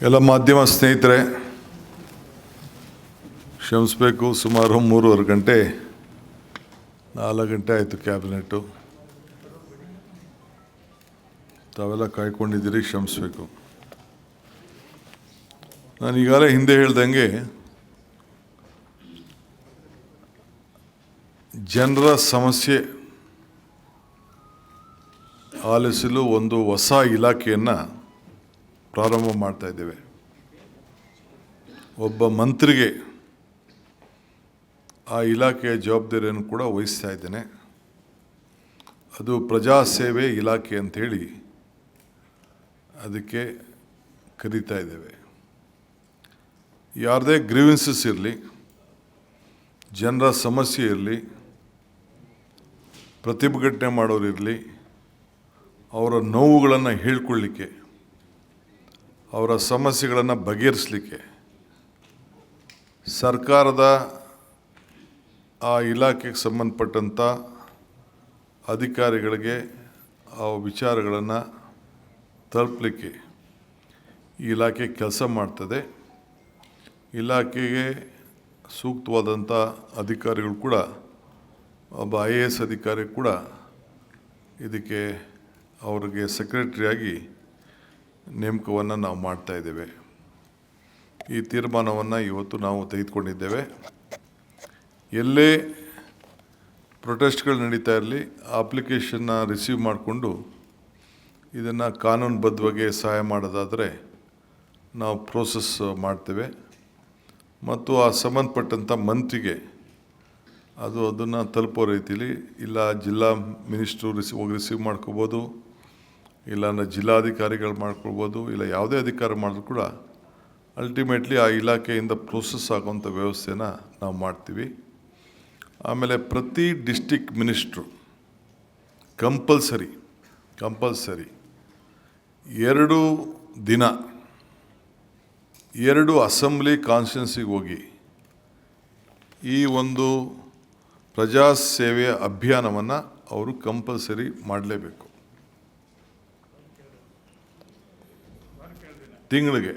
ಎಲ್ಲ ಮಾಧ್ಯಮ ಸ್ನೇಹಿತರೆ, ಕ್ಷಮಿಸಬೇಕು. ಸುಮಾರು 3:15 ಗಂಟೆ 4 ಗಂಟೆ ಆಯಿತು ಕ್ಯಾಬಿನೆಟ್ಟು. ತಾವೆಲ್ಲ ಕಾಯ್ಕೊಂಡಿದ್ದೀರಿ, ಕ್ಷಮಿಸಬೇಕು. ನಾನು ಈಗಾಗಲೇ ಹಿಂದೆ ಹೇಳ್ದಂಗೆ ಜನರ ಸಮಸ್ಯೆ ಆಲಿಸಲು ಒಂದು ಹೊಸ ಇಲಾಖೆಯನ್ನು ಪ್ರಾರಂಭ ಮಾಡ್ತಾ ಇದ್ದೇವೆ. ಒಬ್ಬ ಮಂತ್ರಿಗೆ ಆ ಇಲಾಖೆಯ ಜವಾಬ್ದಾರಿಯನ್ನು ಕೂಡ ವಹಿಸ್ತಾ ಇದ್ದೇನೆ. ಅದು ಪ್ರಜಾಸೇವೆ ಇಲಾಖೆ ಅಂಥೇಳಿ ಅದಕ್ಕೆ ಕರೀತಾ ಇದ್ದೇವೆ. ಯಾರದೇ ಗ್ರೀವೆನ್ಸಸ್ ಇರಲಿ, ಜನರ ಸಮಸ್ಯೆ ಇರಲಿ, ಪ್ರತಿಭಟನೆ ಮಾಡೋರಿರಲಿ, ಅವರ ನೋವುಗಳನ್ನು ಹೇಳ್ಕೊಳ್ಳಿಕ್ಕೆ, ಅವರ ಸಮಸ್ಯೆಗಳನ್ನು ಬಗೆಹರಿಸಲಿಕ್ಕೆ ಸರ್ಕಾರದ ಆ ಇಲಾಖೆಗೆ ಸಂಬಂಧಪಟ್ಟಂಥ ಅಧಿಕಾರಿಗಳಿಗೆ ಆ ವಿಚಾರಗಳನ್ನು ತಲುಪಲಿಕ್ಕೆ ಈ ಇಲಾಖೆ ಕೆಲಸ ಮಾಡ್ತದೆ. ಇಲಾಖೆಗೆ ಸೂಕ್ತವಾದಂಥ ಅಧಿಕಾರಿಗಳು ಕೂಡ, ಒಬ್ಬ IAS ಅಧಿಕಾರಿ ಕೂಡ ಇದಕ್ಕೆ ಅವರಿಗೆ ಸೆಕ್ರೆಟರಿಯಾಗಿ ನೇಮಕವನ್ನು ನಾವು ಮಾಡ್ತಾ ಇದ್ದೇವೆ. ಈ ತೀರ್ಮಾನವನ್ನು ಇವತ್ತು ನಾವು ತೆಗೆದುಕೊಂಡಿದ್ದೇವೆ. ಎಲ್ಲೇ ಪ್ರೊಟೆಸ್ಟ್ಗಳು ನಡೀತಾ ಇರಲಿ, ಅಪ್ಲಿಕೇಶನ್ನ ರಿಸೀವ್ ಮಾಡಿಕೊಂಡು ಇದನ್ನು ಕಾನೂನುಬದ್ಧವಾಗಿ ಸಹಾಯ ಮಾಡೋದಾದರೆ ನಾವು ಪ್ರೋಸೆಸ್ ಮಾಡ್ತೇವೆ ಮತ್ತು ಆ ಸಂಬಂಧಪಟ್ಟಂಥ ಮಂತ್ರಿಗೆ ಅದನ್ನು ತಲುಪೋ ರೀತಿಯಲ್ಲಿ, ಇಲ್ಲ ಜಿಲ್ಲಾ ಮಿನಿಸ್ಟ್ರು ರಿಸೀವ್ ಮಾಡ್ಕೋಬೋದು, ಇಲ್ಲಾಂದರೆ ಜಿಲ್ಲಾಧಿಕಾರಿಗಳು ಮಾಡ್ಕೊಳ್ಬೋದು, ಇಲ್ಲ ಯಾವುದೇ ಅಧಿಕಾರ ಮಾಡಿದ್ರು ಕೂಡ ಅಲ್ಟಿಮೇಟ್ಲಿ ಆ ಇಲಾಖೆಯಿಂದ ಪ್ರೋಸೆಸ್ ಆಗುವಂಥ ವ್ಯವಸ್ಥೆನ ನಾವು ಮಾಡ್ತೀವಿ. ಆಮೇಲೆ ಪ್ರತಿ ಡಿಸ್ಟಿಕ್ ಮಿನಿಸ್ಟ್ರು ಕಂಪಲ್ಸರಿ 2 ದಿನ 2 ಅಸೆಂಬ್ಲಿ ಕಾನ್ಸ್ಟಿಟ್ಯೂನ್ಸಿಗೆ ಹೋಗಿ ಈ ಒಂದು ಪ್ರಜಾಸೇವೆಯ ಅಭಿಯಾನವನ್ನು ಅವರು ಕಂಪಲ್ಸರಿ ಮಾಡಲೇಬೇಕು. ತಿಂಗಳಿಗೆ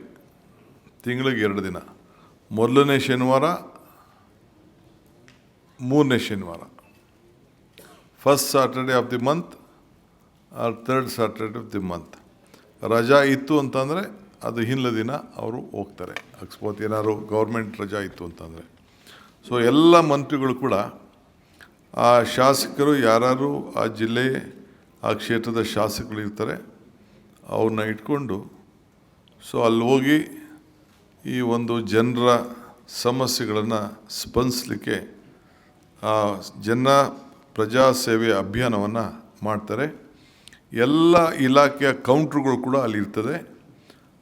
2 ದಿನ, ಮೊದಲನೇ ಶನಿವಾರ, 3ನೇ ಶನಿವಾರ, first Saturday of the month R third Saturday of the month. ರಜಾ ಇತ್ತು ಅಂತಂದರೆ ಅದು ಹಿಂದಿನ ದಿನ ಅವರು ಹೋಗ್ತಾರೆ, ಅಕಸ್ಮಾತ್ ಏನಾದ್ರು ಗೌರ್ಮೆಂಟ್ ರಜಾ ಇತ್ತು ಅಂತಂದರೆ. ಸೊ ಎಲ್ಲ ಮಂತ್ರಿಗಳು ಕೂಡ, ಆ ಶಾಸಕರು ಯಾರು ಆ ಜಿಲ್ಲೆ ಆ ಕ್ಷೇತ್ರದ ಶಾಸಕರು ಇರ್ತಾರೆ, ಅವ್ರನ್ನ ಇಟ್ಕೊಂಡು ಸೊ ಅಲ್ಲಿ ಹೋಗಿ ಈ ಒಂದು ಜನರ ಸಮಸ್ಯೆಗಳನ್ನು ಸ್ಪಂದಿಸಲಿಕ್ಕೆ ಆ ಪ್ರಜಾಸೇವೆ ಅಭಿಯಾನವನ್ನು ಮಾಡ್ತಾರೆ. ಎಲ್ಲ ಇಲಾಖೆಯ ಕೌಂಟ್ರುಗಳು ಕೂಡ ಅಲ್ಲಿರ್ತದೆ.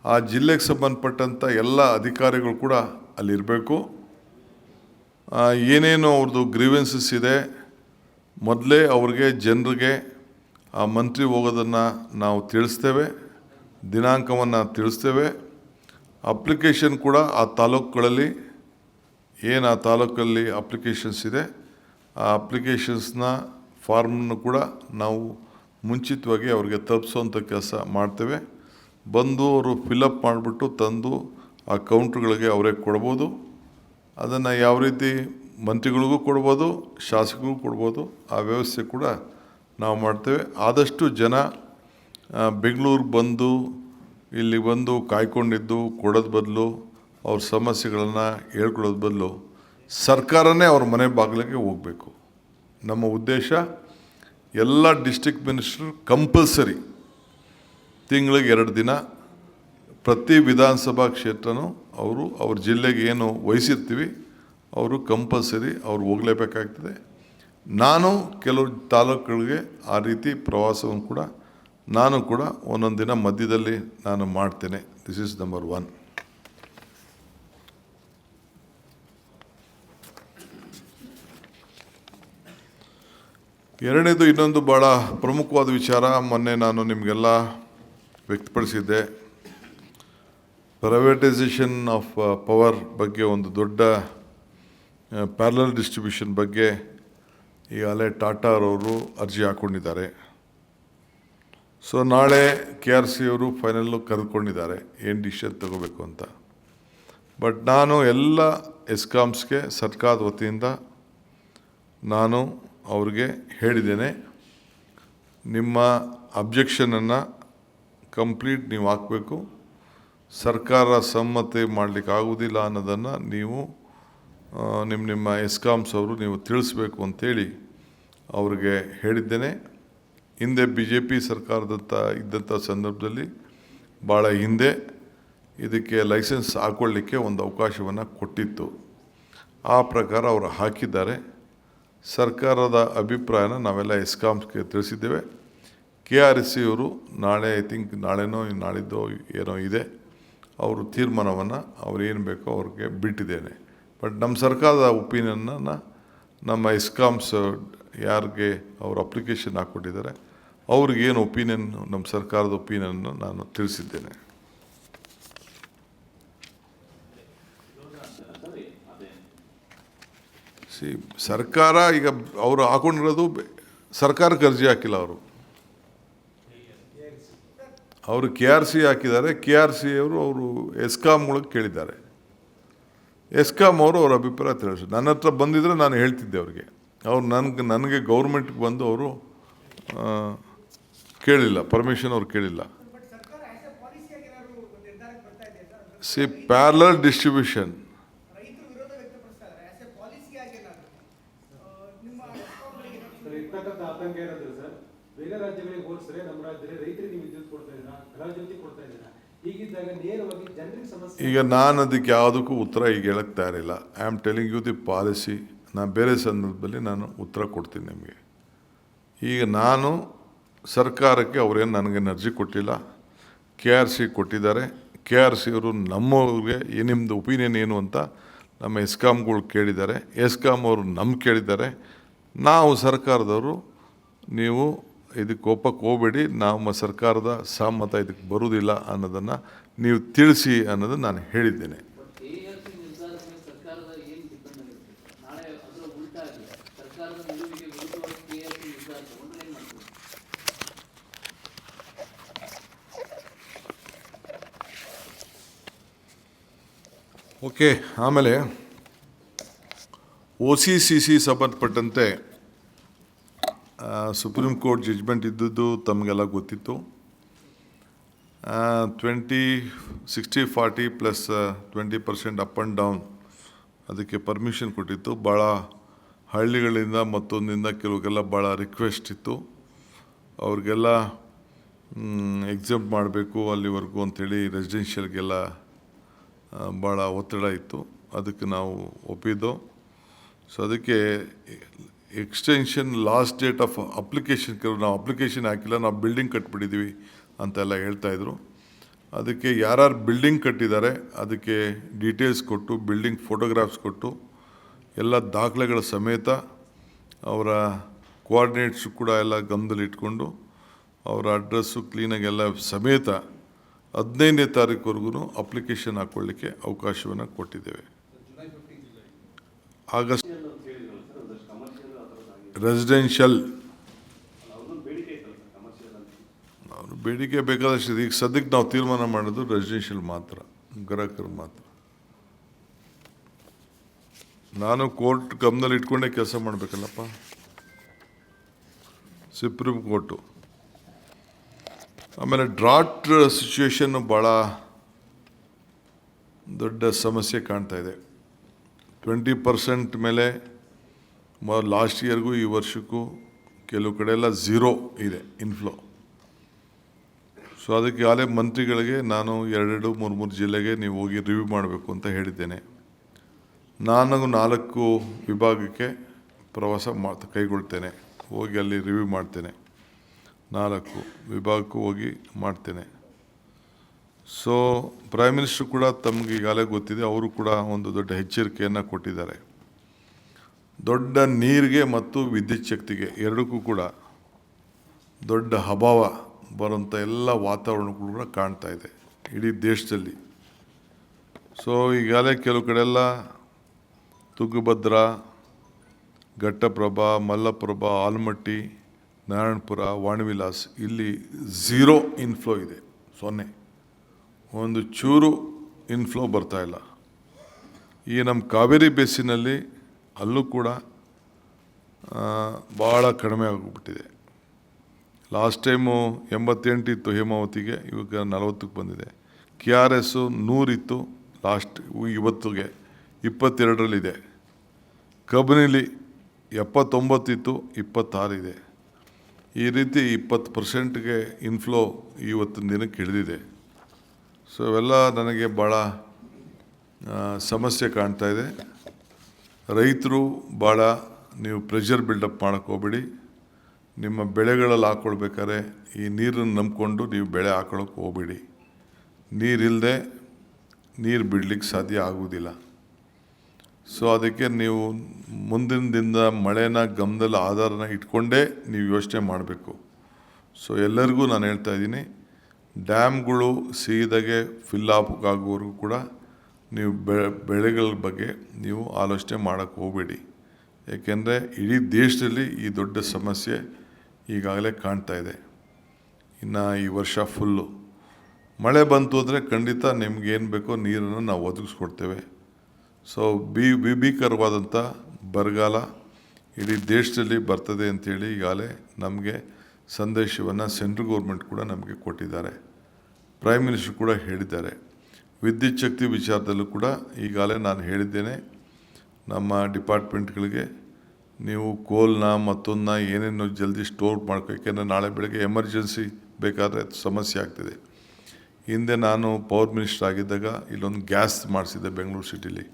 ಆ ಜಿಲ್ಲೆಗೆ ಸಂಬಂಧಪಟ್ಟಂಥ ಎಲ್ಲ ಅಧಿಕಾರಿಗಳು ಕೂಡ ಅಲ್ಲಿರಬೇಕು. ಏನೇನು ಅವ್ರದ್ದು ಗ್ರೀವೆನ್ಸಸ್ ಇದೆ ಮೊದಲೇ ಅವ್ರಿಗೆ ಜನರಿಗೆ ಆ ಮಂತ್ರಿ ಹೋಗೋದನ್ನು ನಾವು ತಿಳಿಸ್ತೇವೆ, ದಿನಾಂಕವನ್ನು ತಿಳಿಸ್ತೇವೆ. ಅಪ್ಲಿಕೇಶನ್ ಕೂಡ ಆ ತಾಲೂಕುಗಳಲ್ಲಿ ಏನು ಆ ತಾಲೂಕಲ್ಲಿ ಅಪ್ಲಿಕೇಶನ್ಸ್ ಇದೆ, ಆ ಅಪ್ಲಿಕೇಶನ್ಸ್ನ ಫಾರ್ಮನ್ನು ಕೂಡ ನಾವು ಮುಂಚಿತವಾಗಿ ಅವ್ರಿಗೆ ತಲುಪಿಸೋವಂಥ ಕೆಲಸ ಮಾಡ್ತೇವೆ. ಬಂದು ಅವರು ಫಿಲಪ್ ಮಾಡಿಬಿಟ್ಟು ತಂದು ಆ ಕೌಂಟ್ರುಗಳಿಗೆ ಅವರೇ ಕೊಡ್ಬೋದು. ಅದನ್ನು ಯಾವ ರೀತಿ ಮಂತ್ರಿಗಳಿಗೂ ಕೊಡ್ಬೋದು, ಶಾಸಕರಿಗೂ ಕೊಡ್ಬೋದು, ಆ ವ್ಯವಸ್ಥೆ ಕೂಡ ನಾವು ಮಾಡ್ತೇವೆ. ಆದಷ್ಟು ಜನ ಬೆಂಗಳೂರು ಬಂದು ಇಲ್ಲಿ ಬಂದು ಕಾಯ್ಕೊಂಡಿದ್ದು ಕೊಡೋದು ಬದಲು, ಅವ್ರ ಸಮಸ್ಯೆಗಳನ್ನು ಹೇಳ್ಕೊಳ್ಳೋದು ಬದಲು ಸರ್ಕಾರನೇ ಅವ್ರ ಮನೆ ಬಾಗಿಲಿಗೆ ಹೋಗಬೇಕು. ನಮ್ಮ ಉದ್ದೇಶ ಎಲ್ಲ ಡಿಸ್ಟ್ರಿಕ್ಟ್ ಮಿನಿಸ್ಟ್ರು ಕಂಪಲ್ಸರಿ ತಿಂಗಳಿಗೆ 2 ದಿನ ಪ್ರತಿ ವಿಧಾನಸಭಾ ಕ್ಷೇತ್ರನೂ ಅವ್ರ ಜಿಲ್ಲೆಗೆ ಏನು ವಹಿಸಿರ್ತೀವಿ ಅವರು ಕಂಪಲ್ಸರಿ ಅವ್ರು ಹೋಗಲೇಬೇಕಾಗ್ತದೆ. ನಾನು ಕೆಲವು ತಾಲೂಕುಗಳಿಗೆ ಆ ರೀತಿ ಪ್ರವಾಸವನ್ನು ಕೂಡ ನಾನು ಕೂಡ ಒಂದೊಂದು ದಿನ ಮಧ್ಯದಲ್ಲಿ ನಾನು ಮಾಡ್ತೇನೆ. This is number 1. ಎರಡನೇದು, ಇನ್ನೊಂದು ಭಾಳ ಪ್ರಮುಖವಾದ ವಿಚಾರ ಮೊನ್ನೆ ನಾನು ನಿಮಗೆಲ್ಲ ವ್ಯಕ್ತಪಡಿಸಿದ್ದೆ. ಪ್ರೈವೇಟೈಸೇಷನ್ ಆಫ್ ಪವರ್ ಬಗ್ಗೆ, ಒಂದು ದೊಡ್ಡ ಪ್ಯಾರಲಲ್ ಡಿಸ್ಟ್ರಿಬ್ಯೂಷನ್ ಬಗ್ಗೆ ಈಗಾಗಲೇ ಟಾಟಾರವರು ಅರ್ಜಿ ಹಾಕ್ಕೊಂಡಿದ್ದಾರೆ. ಸೊ ನಾಳೆ KRC ಅವರು ಫೈನಲ್ಲು ಕರೆದುಕೊಂಡಿದ್ದಾರೆ ಏನು ಡಿಸಿಷನ್ ತಗೋಬೇಕು ಅಂತ. ಬಟ್ ನಾನು ಎಲ್ಲ ಎಸ್ಕಾಮ್ಸ್ಗೆ ಸರ್ಕಾರದ ವತಿಯಿಂದ ನಾನು ಅವ್ರಿಗೆ ಹೇಳಿದ್ದೇನೆ, ನಿಮ್ಮ ಅಬ್ಜೆಕ್ಷನನ್ನು ಕಂಪ್ಲೀಟ್ ನೀವು ಹಾಕಬೇಕು, ಸರ್ಕಾರ ಸಮ್ಮತಿ ಮಾಡಲಿಕ್ಕೆ ಆಗುವುದಿಲ್ಲ ಅನ್ನೋದನ್ನು ನೀವು ನಿಮ್ಮ ಎಸ್ಕಾಮ್ಸ್ ಅವರು ನೀವು ತಿಳಿಸ್ಬೇಕು ಅಂತೇಳಿ ಅವ್ರಿಗೆ ಹೇಳಿದ್ದೇನೆ. ಹಿಂದೆ BJP ಸರ್ಕಾರದಂಥ ಇದ್ದಂಥ ಸಂದರ್ಭದಲ್ಲಿ ಭಾಳ ಹಿಂದೆ ಇದಕ್ಕೆ ಲೈಸೆನ್ಸ್ ಹಾಕ್ಕೊಳ್ಳಿಕ್ಕೆ ಒಂದು ಅವಕಾಶವನ್ನು ಕೊಟ್ಟಿತ್ತು. ಆ ಪ್ರಕಾರ ಅವರು ಹಾಕಿದ್ದಾರೆ. ಸರ್ಕಾರದ ಅಭಿಪ್ರಾಯನ ನಾವೆಲ್ಲ ಎಸ್ಕಾಮ್ಸ್ಗೆ ತಿಳಿಸಿದ್ದೇವೆ. KRC ಅವರು ನಾಳೆ ಐ ಥಿಂಕ್ ನಾಳೆನೋ ನಾಳಿದ್ದೋ ಏನೋ ಇದೆ, ಅವರು ತೀರ್ಮಾನವನ್ನು ಅವ್ರು ಏನು ಬೇಕೋ ಅವ್ರಿಗೆ ಬಿಟ್ಟಿದ್ದೇನೆ. ಬಟ್ ನಮ್ಮ ಸರ್ಕಾರದ ಒಪಿನಿಯನ್ನ ನಮ್ಮ ಎಸ್ಕಾಮ್ಸ್ ಯಾರಿಗೆ ಅವರು ಅಪ್ಲಿಕೇಶನ್ ಹಾಕ್ಕೊಟ್ಟಿದ್ದಾರೆ ಅವ್ರಿಗೇನು ಒಪಿನಿಯನ್, ನಮ್ಮ ಸರ್ಕಾರದ ಒಪಿನಿಯನ್ನು ನಾನು ತಿಳಿಸಿದ್ದೇನೆ. ಸರ್ಕಾರ ಈಗ ಅವರು ಹಾಕೊಂಡಿರೋದು ಸರ್ಕಾರಕ್ಕೆ ಅರ್ಜಿ ಹಾಕಿಲ್ಲ, ಅವರು KRC ಹಾಕಿದ್ದಾರೆ. KRC ಅವರು ಎಸ್ಕಾಮ್ಗಳಿಗೆ ಕೇಳಿದ್ದಾರೆ. ಎಸ್ಕಾಮ್ ಅವರು ಅವ್ರ ಅಭಿಪ್ರಾಯ ತಿಳಿಸಿ ನನ್ನ ಹತ್ರ ಬಂದಿದ್ದರೆ ನಾನು ಹೇಳ್ತಿದ್ದೆ ಅವ್ರಿಗೆ. ಅವ್ರು ನನಗೆ ಗೌರ್ಮೆಂಟ್ಗೆ ಬಂದು ಅವರು ಕೇಳಿಲ್ಲ, ಪರ್ಮಿಷನ್ ಅವ್ರು ಕೇಳಿಲ್ಲ. ಪ್ಯಾರಲಲ್ ಡಿಸ್ಟ್ರಿಬ್ಯೂಷನ್ ಬೇರೆ ರಾಜ್ಯಗಳಿಗೆ ಹೋಲಿಸಿದ್ರೆ ನಮ್ಮ ರಾಜ್ಯದಲ್ಲಿ ರೈತರಿಗೆ ವಿದ್ಯುತ್ ಕೊಡ್ತಾ ಇದ್ದೀರಾ, ಗೃಹ ಜ್ಯೋತಿ ಕೊಡ್ತಾ ಇದ್ದೀರಾ. ಹೀಗಿದ್ದಾಗ ನೇರವಾಗಿ ಜನರಿಗೆ ಸಮಸ್ಯೆ. ಈಗ ನಾನು ಅದಕ್ಕೆ ಯಾವುದಕ್ಕೂ ಉತ್ತರ ಈಗ ಹೇಳಕ್ಕೆ ತಯಾರಿಲ್ಲ. I am telling you the policy. ನಾನು ಬೇರೆ ಸಂದರ್ಭದಲ್ಲಿ ನಾನು ಉತ್ತರ ಕೊಡ್ತೀನಿ ನಿಮಗೆ. ಈಗ ನಾನು ಸರ್ಕಾರಕ್ಕೆ ಅವರೇನು ನನಗೆ ಅರ್ಜಿ ಕೊಟ್ಟಿಲ್ಲ, KRC ಕೊಟ್ಟಿದ್ದಾರೆ. KRC ಅವರು ನಮ್ಮವ್ರಿಗೆ ನಿಮ್ಮದು ಒಪಿನಿಯನ್ ಏನು ಅಂತ ನಮ್ಮ ಎಸ್ಕಾಮ್ಗಳು ಕೇಳಿದ್ದಾರೆ. ಎಸ್ಕಾಮ್ ಅವರು ಕೇಳಿದ್ದಾರೆ. ನಾವು ಸರ್ಕಾರದವರು ನೀವು ಇದಕ್ಕೆ ಒಪ್ಪಕ್ಕೆ ಹೋಗಬೇಡಿ, ನಮ್ಮ ಸರ್ಕಾರದ ಸಹಮತ ಇದಕ್ಕೆ ಬರುವುದಿಲ್ಲ ಅನ್ನೋದನ್ನು ನೀವು ತಿಳಿಸಿ ಅನ್ನೋದನ್ನು ನಾನು ಹೇಳಿದ್ದೇನೆ. ಓಕೆ, ಆಮೇಲೆ OCCC ಸಂಬಂಧಪಟ್ಟಂತೆ ಸುಪ್ರೀಂ ಕೋರ್ಟ್ ಜಡ್ಜ್ಮೆಂಟ್ ಇದ್ದದ್ದು ತಮಗೆಲ್ಲ ಗೊತ್ತಿತ್ತು. 60-40 ಪ್ಲಸ್ 20% ಅಪ್ ಆ್ಯಂಡ್ ಡೌನ್ ಅದಕ್ಕೆ ಪರ್ಮಿಷನ್ ಕೊಟ್ಟಿತ್ತು. ಭಾಳ ಹಳ್ಳಿಗಳಿಂದ ಮತ್ತೊಂದಿಂದ ಕೆಲವರಿಗೆಲ್ಲ ಭಾಳ ರಿಕ್ವೆಸ್ಟ್ ಇತ್ತು, ಅವ್ರಿಗೆಲ್ಲ ಎಕ್ಸೆಪ್ಟ್ ಮಾಡಬೇಕು ಅಲ್ಲಿವರೆಗೂ ಅಂಥೇಳಿ. ರೆಸಿಡೆನ್ಷಿಯಲ್ಗೆಲ್ಲ ಭಾಳ ಒತ್ತಡ ಇತ್ತು, ಅದಕ್ಕೆ ನಾವು ಒಪ್ಪಿದ್ದು. ಸೊ ಅದಕ್ಕೆ extension last date of application, ನಾವು ಅಪ್ಲಿಕೇಶನ್ ಹಾಕಿಲ್ಲ, ನಾವು ಬಿಲ್ಡಿಂಗ್ ಕಟ್ಬಿಟ್ಟಿದ್ದೀವಿ ಅಂತೆಲ್ಲ ಹೇಳ್ತಾಯಿದ್ರು. ಅದಕ್ಕೆ ಯಾರ್ಯಾರು ಬಿಲ್ಡಿಂಗ್ ಕಟ್ಟಿದ್ದಾರೆ ಅದಕ್ಕೆ ಡೀಟೇಲ್ಸ್ ಕೊಟ್ಟು, ಬಿಲ್ಡಿಂಗ್ ಫೋಟೋಗ್ರಾಫ್ಸ್ ಕೊಟ್ಟು, ಎಲ್ಲ ದಾಖಲೆಗಳ ಸಮೇತ ಅವರ ಕೋಆರ್ಡಿನೇಟ್ಸು ಕೂಡ ಎಲ್ಲ ಗಮನದಲ್ಲಿ ಇಟ್ಕೊಂಡು ಅವರ ಅಡ್ರೆಸ್ಸು ಕ್ಲೀನಾಗೆಲ್ಲ ಸಮೇತ 15ನೇ ತಾರೀಕುವರೆಗೂ ಅಪ್ಲಿಕೇಶನ್ ಹಾಕ್ಕೊಳ್ಳಿಕ್ಕೆ ಅವಕಾಶವನ್ನು ಕೊಟ್ಟಿದ್ದೇವೆ. ಆಗಸ್ಟ್ ರೆಸಿಡೆನ್ಷಿಯಲ್ ಅವರು ಬೇಡಿಕೆ ಬೇಕಾದಷ್ಟು. ಈಗ ಸದ್ಯಕ್ಕೆ ನಾವು ತೀರ್ಮಾನ ಮಾಡೋದು ರೆಸಿಡೆನ್ಷಿಯಲ್ ಮಾತ್ರ, ಗ್ರಾಹಕರು ಮಾತ್ರ. ನಾನು ಕೋರ್ಟ್ ಗಮನದಲ್ಲಿ ಇಟ್ಕೊಂಡೇ ಕೆಲಸ ಮಾಡಬೇಕಲ್ಲಪ್ಪ, ಸುಪ್ರೀಂ ಕೋರ್ಟು. ಆಮೇಲೆ ಡ್ರಾಟ್ ಸಿಚುವೇಶನ್ನು ಭಾಳ ದೊಡ್ಡ ಸಮಸ್ಯೆ ಕಾಣ್ತಾ ಇದೆ. 20% ಮೇಲೆ ಲಾಸ್ಟ್ ಇಯರ್ಗೂ ಈ ವರ್ಷಕ್ಕೂ ಕೆಲವು ಕಡೆ ಎಲ್ಲ 0 ಇದೆ ಇನ್ಫ್ಲೋ. ಸೊ ಅದಕ್ಕೆ ಆಲೇ ಮಂತ್ರಿಗಳಿಗೆ ನಾನು 2-3 ಜಿಲ್ಲೆಗೆ ನೀವು ಹೋಗಿ ರಿವ್ಯೂ ಮಾಡಬೇಕು ಅಂತ ಹೇಳಿದ್ದೇನೆ. ನಾನು 4 ವಿಭಾಗಕ್ಕೆ ಪ್ರವಾಸ ಕೈಗೊಳ್ತೇನೆ, ಹೋಗಿ ಅಲ್ಲಿ ರಿವ್ಯೂ ಮಾಡ್ತೇನೆ. 4 ವಿಭಾಗಕ್ಕೂ ಹೋಗಿ ಮಾಡ್ತೇನೆ. ಸೊ ಪ್ರೈಮ್ ಮಿನಿಸ್ಟರ್ ಕೂಡ ತಮಗೆ ಈಗಾಗಲೇ ಗೊತ್ತಿದೆ, ಅವರು ಕೂಡ ಒಂದು ದೊಡ್ಡ ಎಚ್ಚರಿಕೆಯನ್ನು ಕೊಟ್ಟಿದ್ದಾರೆ. ದೊಡ್ಡ ನೀರಿಗೆ ಮತ್ತು ವಿದ್ಯುತ್ ಶಕ್ತಿಗೆ ಎರಡಕ್ಕೂ ಕೂಡ ದೊಡ್ಡ ಅಭಾವ ಬರುವಂಥ ಎಲ್ಲ ವಾತಾವರಣಗಳು ಕೂಡ ಕಾಣ್ತಾ ಇದೆ ಇಡೀ ದೇಶದಲ್ಲಿ. ಸೊ ಈಗಾಗಲೇ ಕೆಲವು ಕಡೆಯೆಲ್ಲ ತುಂಗಭದ್ರಾ, ಘಟ್ಟಪ್ರಭಾ, ಮಲ್ಲಪ್ರಭಾ, ಆಲಮಟ್ಟಿ ನಾರಾಯಣಪುರ, ವಾಣಿವಿಲಾಸ್ ಇಲ್ಲಿ ಝೀರೋ ಇನ್ಫ್ಲೋ ಇದೆ, 0. ಒಂದು ಚೂರು ಇನ್ಫ್ಲೋ ಬರ್ತಾಯಿಲ್ಲ. ಈ ನಮ್ಮ ಕಾವೇರಿ ಬೇಸಿನಲ್ಲಿ ಅಲ್ಲೂ ಕೂಡ ಭಾಳ ಕಡಿಮೆ ಆಗಿಬಿಟ್ಟಿದೆ. ಲಾಸ್ಟ್ ಟೈಮು 88 ಇತ್ತು ಹೇಮಾವತಿಗೆ, ಇವಾಗ 40ಕ್ಕೆ ಬಂದಿದೆ. KRS 100 ಇತ್ತು ಲಾಸ್ಟ್, ಇವತ್ತಿಗೆ 22ರಲ್ಲಿದೆ. ಕಬಿನಿಲಿ 79 ಇತ್ತು, 26 ಇದೆ. ಈ ರೀತಿ 20%ಗೆ ಇನ್ಫ್ಲೋ ಇವತ್ತಿನ ದಿನಕ್ಕೆ ಹಿಡಿದಿದೆ. ಸೊ ಇವೆಲ್ಲ ನನಗೆ ಭಾಳ ಸಮಸ್ಯೆ ಕಾಣ್ತಾ ಇದೆ. ರೈತರು ಭಾಳ ನೀವು ಪ್ರೆಷರ್ ಬಿಲ್ಡಪ್ ಮಾಡೋಕ್ಕೆ ಹೋಗ್ಬೇಡಿ. ನಿಮ್ಮ ಬೆಳೆಗಳಲ್ಲಿ ಹಾಕ್ಕೊಳ್ಬೇಕಾದ್ರೆ ಈ ನೀರನ್ನು ನಂಬಿಕೊಂಡು ನೀವು ಬೆಳೆ ಹಾಕೊಳ್ಳೋಕೆ ಹೋಗ್ಬೇಡಿ. ನೀರಿಲ್ಲದೆ ನೀರು ಬಿಡಲಿಕ್ಕೆ ಸಾಧ್ಯ ಆಗುವುದಿಲ್ಲ. ಸೊ ಅದಕ್ಕೆ ನೀವು ಮುಂದಿನ ದಿನದ ಮಳೆನ ಗಮನದಲ್ಲಿ ಆಧಾರನ ಇಟ್ಕೊಂಡೇ ನೀವು ಯೋಚನೆ ಮಾಡಬೇಕು. ಸೊ ಎಲ್ಲರಿಗೂ ನಾನು ಹೇಳ್ತಾ ಇದ್ದೀನಿ, ಡ್ಯಾಮ್ಗಳು ಸೀದಾಗೆ ಫಿಲ್ ಆಗೋವರೆಗೂ ಕೂಡ ನೀವು ಬೆಳೆಗಳ ಬಗ್ಗೆ ನೀವು ಆಲೋಚನೆ ಮಾಡೋಕ್ಕೆ ಹೋಗಬೇಡಿ. ಏಕೆಂದರೆ ಇಡೀ ದೇಶದಲ್ಲಿ ಈ ದೊಡ್ಡ ಸಮಸ್ಯೆ ಈಗಾಗಲೇ ಕಾಣ್ತಾ ಇದೆ. ಇನ್ನು ಈ ವರ್ಷ ಫುಲ್ಲು ಮಳೆ ಬಂತು ಅಂದರೆ ಖಂಡಿತ ನಿಮ್ಗೇನು ಬೇಕೋ ನೀರನ್ನು ನಾವು ಒದಗಿಸ್ಕೊಡ್ತೇವೆ. ಸೊ ಭೀಕರವಾದಂಥ ಬರಗಾಲ ಇಡೀ ದೇಶದಲ್ಲಿ ಬರ್ತದೆ ಅಂಥೇಳಿ ಈಗಾಗಲೇ ನಮಗೆ ಸಂದೇಶವನ್ನು ಸೆಂಟ್ರಲ್ ಗೌರ್ಮೆಂಟ್ ಕೂಡ ನಮಗೆ ಕೊಟ್ಟಿದ್ದಾರೆ. ಪ್ರೈಮ್ ಮಿನಿಸ್ಟರ್ ಕೂಡ ಹೇಳಿದ್ದಾರೆ. ವಿದ್ಯುತ್ ಶಕ್ತಿ ವಿಚಾರದಲ್ಲೂ ಕೂಡ ಈಗಾಗಲೇ ನಾನು ಹೇಳಿದ್ದೇನೆ, ನಮ್ಮ ಡಿಪಾರ್ಟ್ಮೆಂಟ್ಗಳಿಗೆ ನೀವು ಕೋಲ್ನ ಮತ್ತೊಂದನ್ನ ಏನೇನು ಜಲ್ದಿ ಸ್ಟೋರ್ ಮಾಡ್ಕೊ, ಏಕೆಂದರೆ ನಾಳೆ ಬೆಳಗ್ಗೆ ಎಮರ್ಜೆನ್ಸಿ ಬೇಕಾದರೆ ಸಮಸ್ಯೆ ಆಗ್ತಿದೆ. ಹಿಂದೆ ನಾನು ಪವರ್ ಮಿನಿಸ್ಟರ್ ಆಗಿದ್ದಾಗ ಇಲ್ಲೊಂದು ಗ್ಯಾಸ್ ಮಾಡಿಸಿದ್ದೆ ಬೆಂಗಳೂರು ಸಿಟಿಲಿ,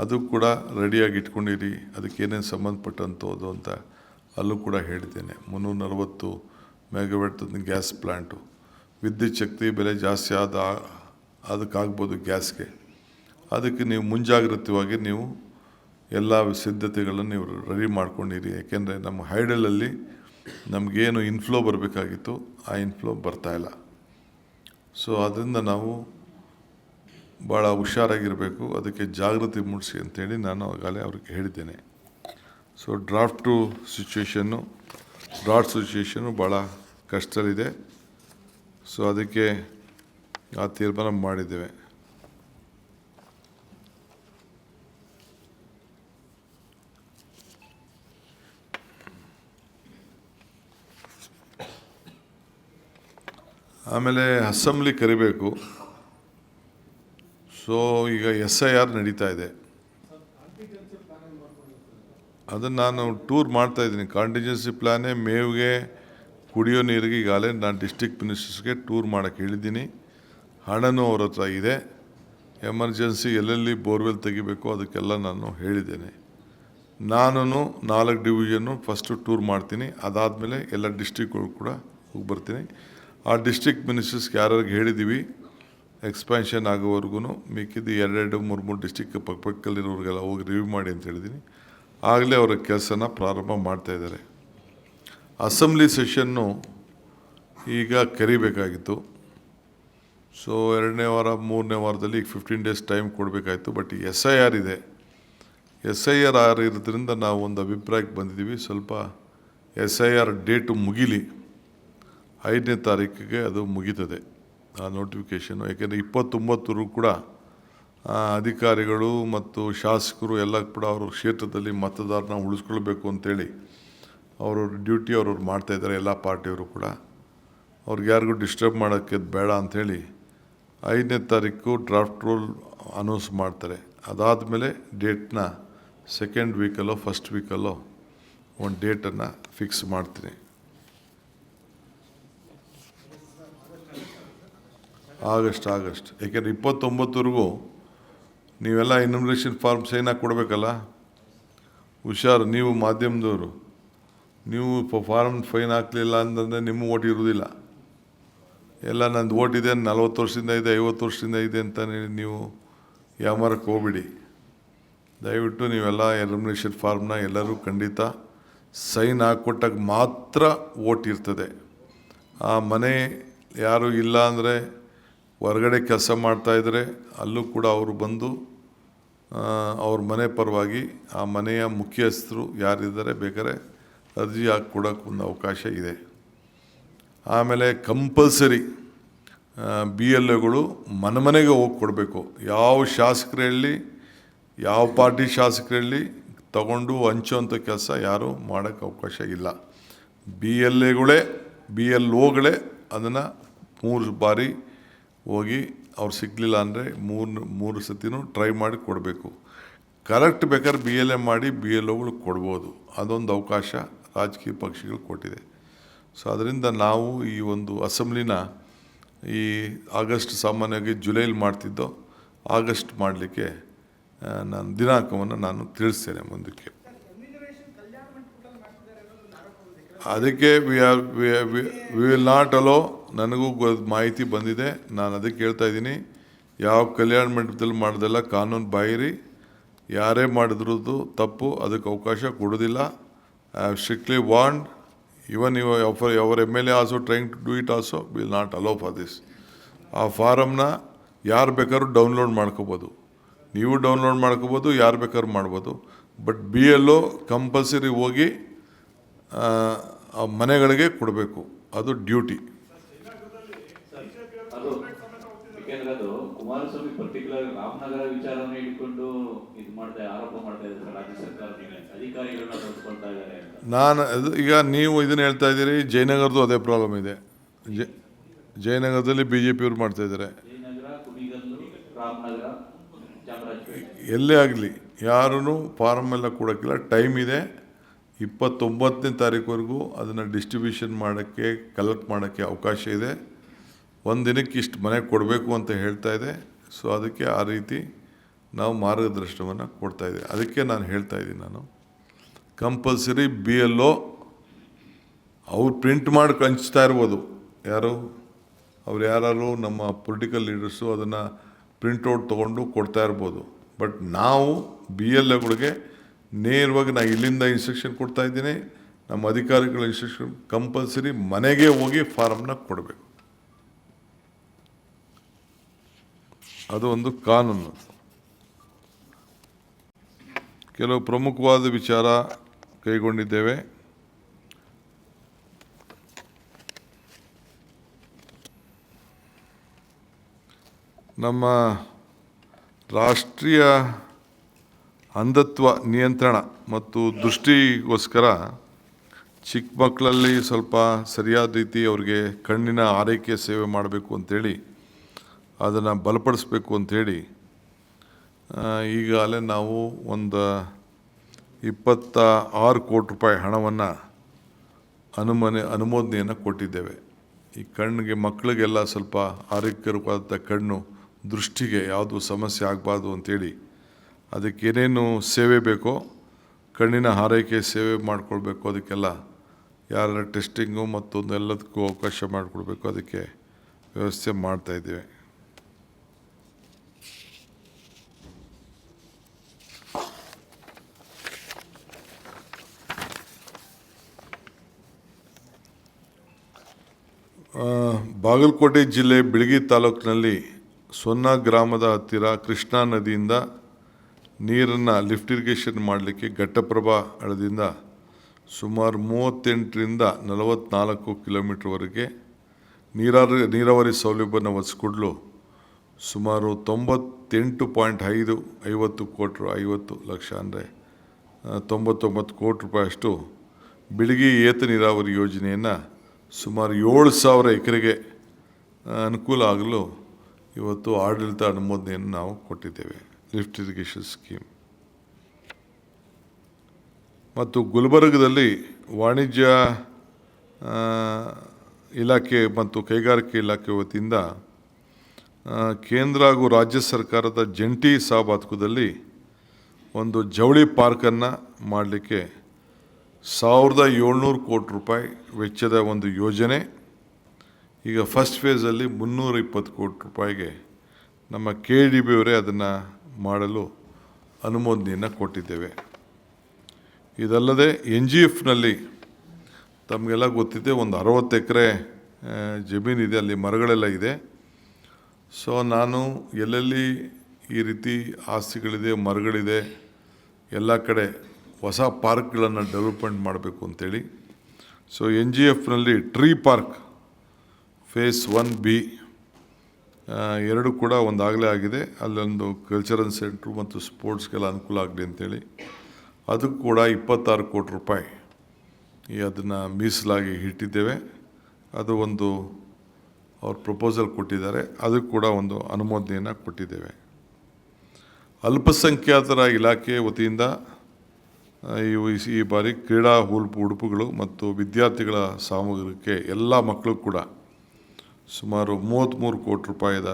ಅದು ಕೂಡ ರೆಡಿಯಾಗಿ ಇಟ್ಕೊಂಡಿರಿ, ಅದಕ್ಕೆ ಏನೇನು ಸಂಬಂಧಪಟ್ಟಂಥದ್ದು ಅಂತ ಅಲ್ಲೂ ಕೂಡ ಹೇಳಿದ್ದೇನೆ. 340 ಮೆಗಾವ್ಯಾಟ್ ಗ್ಯಾಸ್ ಪ್ಲ್ಯಾಂಟು. ವಿದ್ಯುತ್ ಶಕ್ತಿ ಬೆಲೆ ಜಾಸ್ತಿ ಅದಕ್ಕಾಗ್ಬೋದು ಗ್ಯಾಸ್ಗೆ. ಅದಕ್ಕೆ ನೀವು ಮುಂಜಾಗ್ರತವಾಗಿ ನೀವು ಎಲ್ಲ ಸಿದ್ಧತೆಗಳನ್ನು ನೀವು ರೆಡಿ ಮಾಡ್ಕೊಂಡಿರಿ. ಯಾಕೆಂದರೆ ನಮ್ಮ ಹೈಡಲಲ್ಲಿ ನಮಗೇನು ಇನ್ಫ್ಲೋ ಬರಬೇಕಾಗಿತ್ತು ಆ ಇನ್ಫ್ಲೋ ಬರ್ತಾಯಿಲ್ಲ. ಸೊ ಅದರಿಂದ ನಾವು ಭಾಳ ಹುಷಾರಾಗಿರಬೇಕು, ಅದಕ್ಕೆ ಜಾಗೃತಿ ಮೂಡಿಸಿ ಅಂತೇಳಿ ನಾನು ಆಗಲೇ ಅವ್ರಿಗೆ ಹೇಳಿದ್ದೇನೆ. ಸೊ ಡ್ರಾಟ್ ಸಿಚುವೇಷನ್ನು ಭಾಳ ಕಷ್ಟದಲ್ಲಿದೆ. ಸೊ ಅದಕ್ಕೆ ಆ ತೀರ್ಮಾನ ಮಾಡಿದ್ದೇವೆ. ಆಮೇಲೆ ಅಸೆಂಬ್ಲಿ ಕರಿಬೇಕು. ಸೊ ಈಗ SIR ನಡೀತಾ ಇದೆ. ಅದನ್ನು ನಾನು ಟೂರ್ ಮಾಡ್ತಾಯಿದ್ದೀನಿ. ಕಾಂಟಿಜೆನ್ಸಿ ಪ್ಲ್ಯಾನೇ ಮೇವಿಗೆ, ಕುಡಿಯೋ ನೀರಿಗೆ ಈಗಾಗಲೇ ನಾನು ಡಿಸ್ಟ್ರಿಕ್ಟ್ ಮಿನಿಸ್ಟರ್ಸ್ಗೆ ಟೂರ್ ಮಾಡೋಕ್ಕೆ ಹೇಳಿದ್ದೀನಿ. ಹಣನೂ ಅವ್ರ ಹತ್ರ ಇದೆ. ಎಮರ್ಜೆನ್ಸಿ ಎಲ್ಲೆಲ್ಲಿ ಬೋರ್ವೆಲ್ ತೆಗಿಬೇಕು ಅದಕ್ಕೆಲ್ಲ ನಾನು ಹೇಳಿದ್ದೇನೆ. ನಾನು 4 ಡಿವಿಷನ್ನು ಫಸ್ಟು ಟೂರ್ ಮಾಡ್ತೀನಿ. ಅದಾದಮೇಲೆ ಎಲ್ಲ ಡಿಸ್ಟ್ರಿಕ್ಗಳು ಕೂಡ ಹೋಗಿ ಬರ್ತೀನಿ. ಆ ಡಿಸ್ಟ್ರಿಕ್ಟ್ ಮಿನಿಸ್ಟರ್ಸ್ಗೆ ಯಾರ್ಯಾರಿಗೆ ಹೇಳಿದ್ದೀವಿ ಎಕ್ಸ್ಪ್ಯಾನ್ಷನ್ ಆಗೋವರೆಗೂ ಮಿಕ್ಕಿದ್ದು 2-3 ಡಿಸ್ಟ್ರಿಕ್ಟ್ ಪಕ್ಕದಲ್ಲಿರೋರಿಗೆಲ್ಲ ಹೋಗಿ ರಿವ್ಯೂ ಮಾಡಿ ಅಂತ ಹೇಳಿದ್ದೀನಿ. ಆಗಲೇ ಅವರ ಕೆಲಸನ ಪ್ರಾರಂಭ ಮಾಡ್ತಾಯಿದ್ದಾರೆ. ಅಸೆಂಬ್ಲಿ ಸೆಷನ್ನು ಈಗ ಕರಿಬೇಕಾಗಿತ್ತು. ಸೊ 2ನೇ ವಾರ 3ನೇ ವಾರದಲ್ಲಿ ಈಗ 15 ಡೇಸ್ ಟೈಮ್ ಕೊಡಬೇಕಾಯಿತು. ಬಟ್ SIR ಇದೆ. SIR ಇರೋದ್ರಿಂದ ನಾವು ಒಂದು ಅಭಿಪ್ರಾಯಕ್ಕೆ ಬಂದಿದ್ದೀವಿ, ಸ್ವಲ್ಪ SIR ಡೇಟು ಮುಗಿಲಿ, 5ನೇ ತಾರೀಕಿಗೆ ಅದು ಮುಗೀತದೆ ಆ ನೋಟಿಫಿಕೇಷನು. ಯಾಕೆಂದರೆ 29 ಕೂಡ ಅಧಿಕಾರಿಗಳು ಮತ್ತು ಶಾಸಕರು ಎಲ್ಲ ಕೂಡ ಅವ್ರ ಕ್ಷೇತ್ರದಲ್ಲಿ ಮತದಾರನ ಉಳಿಸ್ಕೊಳ್ಬೇಕು ಅಂತೇಳಿ ಅವ್ರವ್ರ ಡ್ಯೂಟಿ ಅವ್ರವ್ರು ಮಾಡ್ತಾಯಿದ್ದಾರೆ. ಎಲ್ಲ ಪಾರ್ಟಿಯವರು ಕೂಡ ಅವ್ರಿಗೆ ಯಾರಿಗೂ ಡಿಸ್ಟರ್ಬ್ ಮಾಡೋಕ್ಕೆ ಬೇಡ ಅಂಥೇಳಿ 5ನೇ ತಾರೀಕು ಡ್ರಾಫ್ಟ್ ರೋಲ್ ಅನೌನ್ಸ್ ಮಾಡ್ತಾರೆ. ಅದಾದಮೇಲೆ ಡೇಟ್ನ 2nd ವೀಕಲ್ಲೋ 1st ವೀಕಲ್ಲೋ ಒಂದು ಡೇಟನ್ನು ಫಿಕ್ಸ್ ಮಾಡ್ತೀನಿ. ಆಗಸ್ಟ್ ಯಾಕೆಂದರೆ 29ವರೆಗೂ ನೀವೆಲ್ಲ ಇನ್ವಿಟೇಷನ್ ಫಾರ್ಮ್ ಸೈನ್ ಹಾಕಿ ಕೊಡಬೇಕಲ್ಲ. ಹುಷಾರು, ನೀವು ಮಾಧ್ಯಮದವರು, ನೀವು ಫಾರ್ಮ್ ಫೈನ್ ಹಾಕಲಿಲ್ಲ ಅಂತಂದರೆ ನಿಮ್ಮ ಓಟ್ ಇರೋದಿಲ್ಲ. ಎಲ್ಲ ನಂದು ಓಟ್ ಇದೆ, 40 ವರ್ಷದಿಂದ ಇದೆ, 50 ವರ್ಷದಿಂದ ಇದೆ ಅಂತ ನೀವು ಯಾಮಾರಕ್ಕೆ ಹೋಗ್ಬಿಡಿ. ದಯವಿಟ್ಟು ನೀವೆಲ್ಲ ಎಲಿಮಿನೇಷನ್ ಫಾರ್ಮ್ನ ಎಲ್ಲರೂ ಖಂಡಿತ ಸೈನ್ ಹಾಕ್ಕೊಟ್ಟಾಗ ಮಾತ್ರ ಓಟ್ ಇರ್ತದೆ. ಆ ಮನೆ ಯಾರು ಇಲ್ಲ ಅಂದರೆ ಹೊರಗಡೆ ಕೆಲಸ ಮಾಡ್ತಾಯಿದ್ರೆ ಅಲ್ಲೂ ಕೂಡ ಅವರು ಬಂದು ಅವ್ರ ಮನೆ ಪರವಾಗಿ ಆ ಮನೆಯ ಮುಖ್ಯಸ್ಥರು ಯಾರಿದ್ದಾರೆ ಬೇಕಾದ್ರೆ ಅರ್ಜಿ ಹಾಕಿ ಕೊಡೋಕ್ಕೆ ಒಂದು ಅವಕಾಶ ಇದೆ. ಆಮೇಲೆ ಕಂಪಲ್ಸರಿ BLOಗಳು ಮನೆಗೆ ಹೋಗಿ ಕೊಡಬೇಕು. ಯಾವ ಶಾಸಕರು ಹೇಳಿ, ಯಾವ ಪಾರ್ಟಿ ಶಾಸಕರು ಹೇಳಿ ತಗೊಂಡು ಹಂಚುವಂಥ ಕೆಲಸ ಯಾರೂ ಮಾಡೋಕ್ಕೆ ಅವಕಾಶ ಇಲ್ಲ. BLOಗಳೇ ಅದನ್ನು 3 ಬಾರಿ ಹೋಗಿ ಅವ್ರು ಸಿಗಲಿಲ್ಲ ಅಂದರೆ ಮೂರು ಸತಿನೂ ಟ್ರೈ ಮಾಡಿ ಕೊಡಬೇಕು. ಕರೆಕ್ಟ್ ಬೇಕಾದ್ರೆ BLA ಮಾಡಿ BLOಗಳು ಕೊಡ್ಬೋದು. ಅದೊಂದು ಅವಕಾಶ ರಾಜಕೀಯ ಪಕ್ಷಗಳು ಕೊಟ್ಟಿದೆ. ಸೊ ಅದರಿಂದ ನಾವು ಈ ಒಂದು ಅಸೆಂಬ್ಲಿನ ಈ ಆಗಸ್ಟ್, ಸಾಮಾನ್ಯವಾಗಿ ಜುಲೈಲಿ ಮಾಡ್ತಿದ್ದೋ, ಆಗಸ್ಟ್ ಮಾಡಲಿಕ್ಕೆ ನಾನು ದಿನಾಂಕವನ್ನು ನಾನು ತಿಳಿಸ್ತೇನೆ ಮುಂದಕ್ಕೆ. ಅದಕ್ಕೆ ವಿ ವಿಲ್ ನಾಟ್ ಅಲೋ. ನನಗೂ ಮಾಹಿತಿ ಬಂದಿದೆ, ನಾನು ಅದಕ್ಕೆ ಹೇಳ್ತಾ ಇದ್ದೀನಿ. ಯಾವ ಕಲ್ಯಾಣ ಮಂಟಪದಲ್ಲಿ ಮಾಡೋದೆಲ್ಲ ಕಾನೂನು ಬಾಹಿರಿ, ಯಾರೇ ಮಾಡಿದ್ರದ್ದು ತಪ್ಪು, ಅದಕ್ಕೆ ಅವಕಾಶ ಕೊಡೋದಿಲ್ಲ. I have strictly warned. Even our MLA also trying to do it also, will not allow for this. ಆ ಫಾರಮ್ನ ಯಾರು ಬೇಕಾದ್ರೂ ಡೌನ್ಲೋಡ್ ಮಾಡ್ಕೋಬೋದು, ನೀವು ಡೌನ್ಲೋಡ್ ಮಾಡ್ಕೋಬೋದು, ಯಾರು ಬೇಕಾದ್ರೂ ಮಾಡ್ಬೋದು. ಬಟ್ BLO ಕಂಪಲ್ಸರಿ ಹೋಗಿ ಆ ಮನೆಗಳಿಗೆ ಕೊಡಬೇಕು, ಅದು ಡ್ಯೂಟಿ. ಯಾಕೆಂದ್ರೆ ಅದು ಕುಮಾರಸ್ವಾಮಿ ಪರ್ಟಿಕ್ಯುಲರ್ ರಾಮನಗರ ವಿಚಾರವನ್ನು ಇಟ್ಕೊಂಡು ಆರೋಪ ಮಾಡ್ತಾ ಇದ್ದಾರೆ ರಾಜ್ಯ ಸರ್ಕಾರ ಅಧಿಕಾರಿಗಳನ್ನ ತೋರಿಸ್ಕೊಳ್ತಾ ಇದ್ದಾರೆ ಅಂತ. ಈಗ ನೀವು ಇದನ್ನು ಹೇಳ್ತಾ ಇದ್ದೀರಿ, ಜಯನಗರದ್ದು ಅದೇ ಪ್ರಾಬ್ಲಮ್ ಇದೆ. ಜಯನಗರದಲ್ಲಿ BJP ಅವ್ರು ಮಾಡ್ತಾ ಇದ್ದಾರೆ. ಜಯನಗರ, ಕುಣಿಗಲ್ಲು, ರಾಮನಗರ, ಚಾಮರಾಜಪೇಟೆ ಎಲ್ಲೇ ಆಗಲಿ ಯಾರೂ ಫಾರಮ್ ಎಲ್ಲ ಕೊಡೋಕ್ಕಿಲ್ಲ. ಟೈಮ್ ಇದೆ, 29ನೇ ತಾರೀಕುವರೆಗೂ ಅದನ್ನು ಡಿಸ್ಟ್ರಿಬ್ಯೂಷನ್ ಮಾಡೋಕ್ಕೆ, ಕಲೆಕ್ಟ್ ಮಾಡೋಕ್ಕೆ ಅವಕಾಶ ಇದೆ. ಒಂದು ದಿನಕ್ಕೆ ಇಷ್ಟು ಮನೆ ಕೊಡಬೇಕು ಅಂತ ಹೇಳ್ತಾ ಇದೆ. ಸೊ ಅದಕ್ಕೆ ಆ ರೀತಿ ನಾವು ಮಾರ್ಗದರ್ಶನವನ್ನು ಕೊಡ್ತಾಯಿದ್ದೀವಿ. ಅದಕ್ಕೆ ನಾನು ಹೇಳ್ತಾ ಇದ್ದೀನಿ, ನಾನು ಕಂಪಲ್ಸರಿ BLO ಅವ್ರು ಪ್ರಿಂಟ್ ಮಾಡಿ ಹಂಚ್ತಾ ಇರ್ಬೋದು. ಯಾರು ನಮ್ಮ ಪೊಲಿಟಿಕಲ್ ಲೀಡರ್ಸು ಅದನ್ನು ಪ್ರಿಂಟೌಟ್ ತೊಗೊಂಡು ಕೊಡ್ತಾ ಇರ್ಬೋದು. ಬಟ್ ನಾವು BLOಗಳಿಗೆ ನೇರವಾಗಿ ನಾನು ಇಲ್ಲಿಂದ ಇನ್ಸ್ಟ್ರಕ್ಷನ್ ಕೊಡ್ತಾ ಇದ್ದೀನಿ, ನಮ್ಮ ಅಧಿಕಾರಿಗಳ ಇನ್ಸ್ಟ್ರಕ್ಷನ್ ಕಂಪಲ್ಸರಿ ಮನೆಗೆ ಹೋಗಿ ಫಾರಮ್ನ ಕೊಡಬೇಕು. ಅದು ಒಂದು ಕಾನೂನು. ಕೆಲವು ಪ್ರಮುಖವಾದ ವಿಚಾರ ಕೈಗೊಂಡಿದ್ದೇವೆ. ನಮ್ಮ ರಾಷ್ಟ್ರೀಯ ಅಂಧತ್ವ ನಿಯಂತ್ರಣ ಮತ್ತು ದೃಷ್ಟಿಗೋಸ್ಕರ ಚಿಕ್ಕ ಮಕ್ಕಳಲ್ಲಿ ಸ್ವಲ್ಪ ಸರಿಯಾದ ರೀತಿ ಅವ್ರಿಗೆ ಕಣ್ಣಿನ ಆರೈಕೆ ಸೇವೆ ಮಾಡಬೇಕು ಅಂಥೇಳಿ, ಅದನ್ನು ಬಲಪಡಿಸ್ಬೇಕು ಅಂಥೇಳಿ ಈಗಾಗಲೇ ನಾವು ಒಂದು 26 ಕೋಟಿ ರೂಪಾಯಿ ಹಣವನ್ನು ಅನುಮೋದನೆಯನ್ನು ಕೊಟ್ಟಿದ್ದೇವೆ. ಈ ಕಣ್ಣಿಗೆ ಮಕ್ಕಳಿಗೆಲ್ಲ ಸ್ವಲ್ಪ ಆರೋಗ್ಯಕರವಾದ ಕಣ್ಣು, ದೃಷ್ಟಿಗೆ ಯಾವುದೂ ಸಮಸ್ಯೆ ಆಗಬಾರ್ದು ಅಂಥೇಳಿ ಅದಕ್ಕೇನೇನು ಸೇವೆ ಬೇಕೋ, ಕಣ್ಣಿನ ಆರೈಕೆ ಸೇವೆ ಮಾಡಿಕೊಳ್ಬೇಕು, ಅದಕ್ಕೆಲ್ಲ ಯಾರ ಟೆಸ್ಟಿಂಗು ಮತ್ತೊಂದು ಎಲ್ಲದಕ್ಕೂ ಅವಕಾಶ ಮಾಡಿಕೊಡ್ಬೇಕು, ಅದಕ್ಕೆ ವ್ಯವಸ್ಥೆ ಮಾಡ್ತಾಯಿದ್ದೇವೆ. ಬಾಗಲಕೋಟೆ ಜಿಲ್ಲೆ ಬಿಳಗಿ ತಾಲೂಕಿನಲ್ಲಿ ಸೊನ್ನ ಗ್ರಾಮದ ಹತ್ತಿರ ಕೃಷ್ಣಾ ನದಿಯಿಂದ ನೀರನ್ನು ಲಿಫ್ಟ್ ಇರಿಗೇಷನ್ ಮಾಡಲಿಕ್ಕೆ ಘಟ್ಟಪ್ರಭಾ ಹಳ್ಳದಿಂದ ಸುಮಾರು 38ರಿಂದ 44 ಕಿಲೋಮೀಟ್ರ್ವರೆಗೆ ನೀರಾವರಿ ಸೌಲಭ್ಯವನ್ನು ಒದಗಿಸಿಕೊಡಲು ಸುಮಾರು 98.50 ಲಕ್ಷ ಅಂದರೆ 99 ಕೋಟಿ ರೂಪಾಯಿಯಷ್ಟು ಬಿಳಗಿ ಏತ ನೀರಾವರಿ ಯೋಜನೆಯನ್ನು ಸುಮಾರು 7,000 ಎಕರೆಗೆ ಅನುಕೂಲ ಆಗಲು ಇವತ್ತು ಆಡಳಿತ ಅನುಮೋದನೆಯನ್ನು ನಾವು ಕೊಟ್ಟಿದ್ದೇವೆ, ಲಿಫ್ಟ್ ಇರಿಗೇಷನ್ ಸ್ಕೀಮ್. ಮತ್ತು ಗುಲ್ಬರ್ಗದಲ್ಲಿ ವಾಣಿಜ್ಯ ಇಲಾಖೆ ಮತ್ತು ಕೈಗಾರಿಕೆ ಇಲಾಖೆ ವತಿಯಿಂದ ಕೇಂದ್ರ ಹಾಗೂ ರಾಜ್ಯ ಸರ್ಕಾರದ ಜಂಟಿ ಸಹಭಾಗಿತ್ವದಲ್ಲಿ ಒಂದು ಜವಳಿ ಪಾರ್ಕನ್ನು ಮಾಡಲಿಕ್ಕೆ 1,700 ಕೋಟಿ ರೂಪಾಯಿ ವೆಚ್ಚದ ಒಂದು ಯೋಜನೆ. ಈಗ ಫಸ್ಟ್ ಫೇಸಲ್ಲಿ 320 ಕೋಟಿ ರೂಪಾಯಿಗೆ ನಮ್ಮ KDB ಅವರೇ ಅದನ್ನು ಮಾಡಲು ಅನುಮೋದನೆಯನ್ನು ಕೊಟ್ಟಿದ್ದೇವೆ. ಇದಲ್ಲದೆ NGFನಲ್ಲಿ ತಮಗೆಲ್ಲ ಗೊತ್ತಿದೆ, ಒಂದು 60 ಎಕರೆ ಜಮೀನಿದೆ, ಅಲ್ಲಿ ಮರಗಳೆಲ್ಲ ಇದೆ. ಸೊ ನಾನು ಎಲ್ಲೆಲ್ಲಿ ಈ ರೀತಿ ಆಸ್ತಿಗಳಿದೆ, ಮರಗಳಿದೆ, ಎಲ್ಲ ಕಡೆ ಹೊಸ ಪಾರ್ಕ್ಗಳನ್ನು ಡೆವಲಪ್ಮೆಂಟ್ ಮಾಡಬೇಕು ಅಂತೇಳಿ. ಸೊ NGFನಲ್ಲಿ ಟ್ರೀ ಪಾರ್ಕ್ ಫೇಸ್ 1B 2 ಕೂಡ ಒಂದಾಗಲೇ ಆಗಿದೆ. ಅಲ್ಲೊಂದು ಕಲ್ಚರಲ್ ಸೆಂಟ್ರು ಮತ್ತು ಸ್ಪೋರ್ಟ್ಸ್ಗೆಲ್ಲ ಅನುಕೂಲ ಆಗಲಿ ಅಂತೇಳಿ ಅದಕ್ಕೂ ಕೂಡ 26 ಕೋಟಿ ರೂಪಾಯಿ ಅದನ್ನು ಮೀಸಲಾಗಿ ಇಟ್ಟಿದ್ದೇವೆ. ಅದು ಒಂದು ಅವ್ರು ಪ್ರಪೋಸಲ್ ಕೊಟ್ಟಿದ್ದಾರೆ, ಅದಕ್ಕೆ ಕೂಡ ಒಂದು ಅನುಮೋದನೆಯನ್ನು ಕೊಟ್ಟಿದ್ದೇವೆ. ಅಲ್ಪಸಂಖ್ಯಾತರ ಇಲಾಖೆ ವತಿಯಿಂದ ಈ ಬಾರಿ ಕ್ರೀಡಾ ಉಡುಪುಗಳು ಮತ್ತು ವಿದ್ಯಾರ್ಥಿಗಳ ಸಾಮಗ್ರಿಕೆ ಎಲ್ಲ ಮಕ್ಕಳು ಕೂಡ ಸುಮಾರು 33 ಕೋಟಿ ರೂಪಾಯಿದ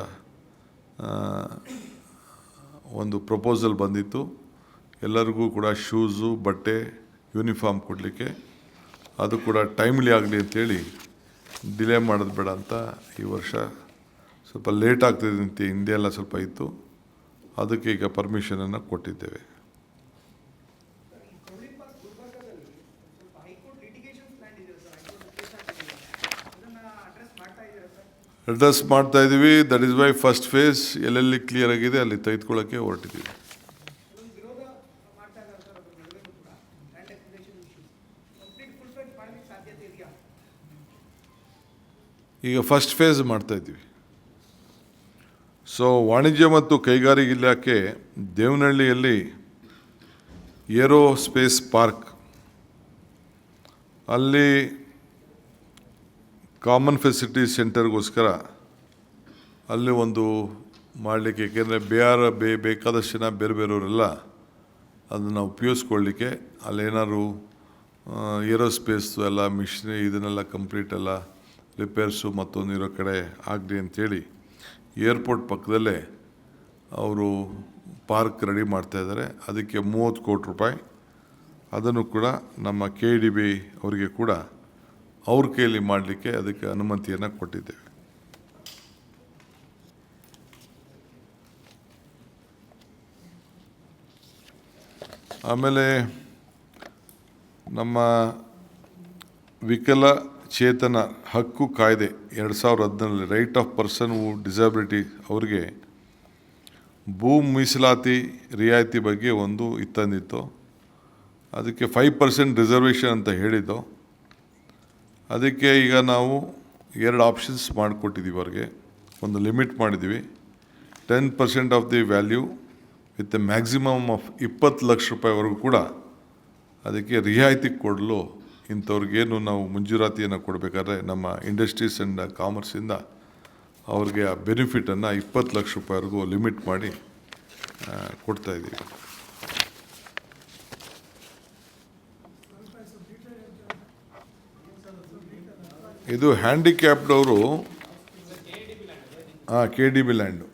ಒಂದು ಪ್ರಪೋಸಲ್ ಬಂದಿತ್ತು. ಎಲ್ಲರಿಗೂ ಕೂಡ ಶೂಸು, ಬಟ್ಟೆ, ಯೂನಿಫಾರ್ಮ್ ಕೊಡಲಿಕ್ಕೆ. ಅದು ಕೂಡ ಟೈಮ್ಲಿ ಆಗಲಿ ಅಂತೇಳಿ ಡಿಲೇ ಮಾಡೋದು ಬೇಡ ಅಂತ ಈ ವರ್ಷ ಸ್ವಲ್ಪ ಲೇಟ್ ಆಗ್ತಿದೆ ಅಂತ ಹಿಂದೆ ಎಲ್ಲ ಸ್ವಲ್ಪ ಇತ್ತು. ಅದಕ್ಕೆ ಈಗ ಪರ್ಮಿಷನನ್ನು ಕೊಟ್ಟಿದ್ದೇವೆ. ಅಡ್ರೆಸ್ ಮಾಡ್ತಾ ಇದ್ದೀವಿ. That is why first phase ಎಲ್ಲೆಲ್ಲಿ ಕ್ಲಿಯರ್ ಆಗಿದೆ ಅಲ್ಲಿ ತೆಗೆದುಕೊಳ್ಳೋಕ್ಕೆ ಹೊರಟಿದ್ದೀವಿ. ಈಗ ಫಸ್ಟ್ ಫೇಸ್ ಮಾಡ್ತಾ ಇದ್ದೀವಿ. ಸೊ ವಾಣಿಜ್ಯ ಮತ್ತು ಕೈಗಾರಿಕೆ ಇಲಾಖೆ ದೇವನಹಳ್ಳಿಯಲ್ಲಿ ಏರೋಸ್ಪೇಸ್ ಪಾರ್ಕ್ ಅಲ್ಲಿ ಕಾಮನ್ ಫೆಸಿಲಿಟಿ ಸೆಂಟರ್ಗೋಸ್ಕರ ಅಲ್ಲಿ ಒಂದು ಮಾಡಲಿಕ್ಕೆ, ಏಕೆಂದರೆ ಬೇಕಾದಷ್ಟು ಜನ ಬೇರೆಯವರೆಲ್ಲ ಅದನ್ನು ಉಪಯೋಗಿಸ್ಕೊಳ್ಳಿಕ್ಕೆ ಅಲ್ಲೇನಾದ್ರು ಏರೋಸ್ಪೇಸ್ದು ಎಲ್ಲ ಮಿಷಿನರಿ ಇದನ್ನೆಲ್ಲ ಕಂಪ್ಲೀಟ್ ಎಲ್ಲ ರಿಪೇರ್ಸು ಮತ್ತೊಂದು ಇರೋ ಕಡೆ ಆಗಲಿ ಅಂಥೇಳಿ ಏರ್ಪೋರ್ಟ್ ಪಕ್ಕದಲ್ಲೇ ಅವರು ಪಾರ್ಕ್ ರೆಡಿ ಮಾಡ್ತಾಯಿದ್ದಾರೆ. ಅದಕ್ಕೆ 30 ಕೋಟಿ ರೂಪಾಯಿ. ಅದನ್ನು ಕೂಡ ನಮ್ಮ KDB ಅವರಿಗೆ ಕೂಡ ಅವ್ರ ಕೈಯಲ್ಲಿ ಮಾಡಲಿಕ್ಕೆ ಅದಕ್ಕೆ ಅನುಮತಿಯನ್ನು ಕೊಟ್ಟಿದ್ದೇವೆ. ಆಮೇಲೆ ನಮ್ಮ ವಿಕಲಚೇತನ ಹಕ್ಕು ಕಾಯ್ದೆ 2017 right of person who disability ಅವರಿಗೆ ಭೂ ಮೀಸಲಾತಿ ರಿಯಾಯಿತಿ ಬಗ್ಗೆ ಒಂದು ಇತ್ತಂದಿತ್ತು. ಅದಕ್ಕೆ 5% ರಿಸರ್ವೇಷನ್ ಅಂತ ಹೇಳಿದ್ದು. ಅದಕ್ಕೆ ಈಗ ನಾವು 2 ಆಪ್ಷನ್ಸ್ ಮಾಡಿಕೊಟ್ಟಿದ್ದೀವಿ ಅವ್ರಿಗೆ. ಒಂದು ಲಿಮಿಟ್ ಮಾಡಿದ್ದೀವಿ, 10% of the value with a maximum of 20 lakh ರೂಪಾಯಿವರೆಗೂ ಕೂಡ ಅದಕ್ಕೆ ರಿಯಾಯಿತಿ ಕೊಡಲು ಇಂಥವ್ರಿಗೇನು ನಾವು ಮಂಜೂರಾತಿಯನ್ನು ಕೊಡಬೇಕಾದ್ರೆ ನಮ್ಮ ಇಂಡಸ್ಟ್ರೀಸ್ ಆ್ಯಂಡ್ ಕಾಮರ್ಸಿಂದ ಅವ್ರಿಗೆ ಆ ಬೆನಿಫಿಟನ್ನು 20 ಲಕ್ಷ ರೂಪಾಯಿವರೆಗೂ ಲಿಮಿಟ್ ಮಾಡಿ ಕೊಡ್ತಾಯಿದ್ದೀವಿ. ಇದು ಹ್ಯಾಂಡಿಕ್ಯಾಪ್ಡವರು KDB ಲ್ಯಾಂಡು.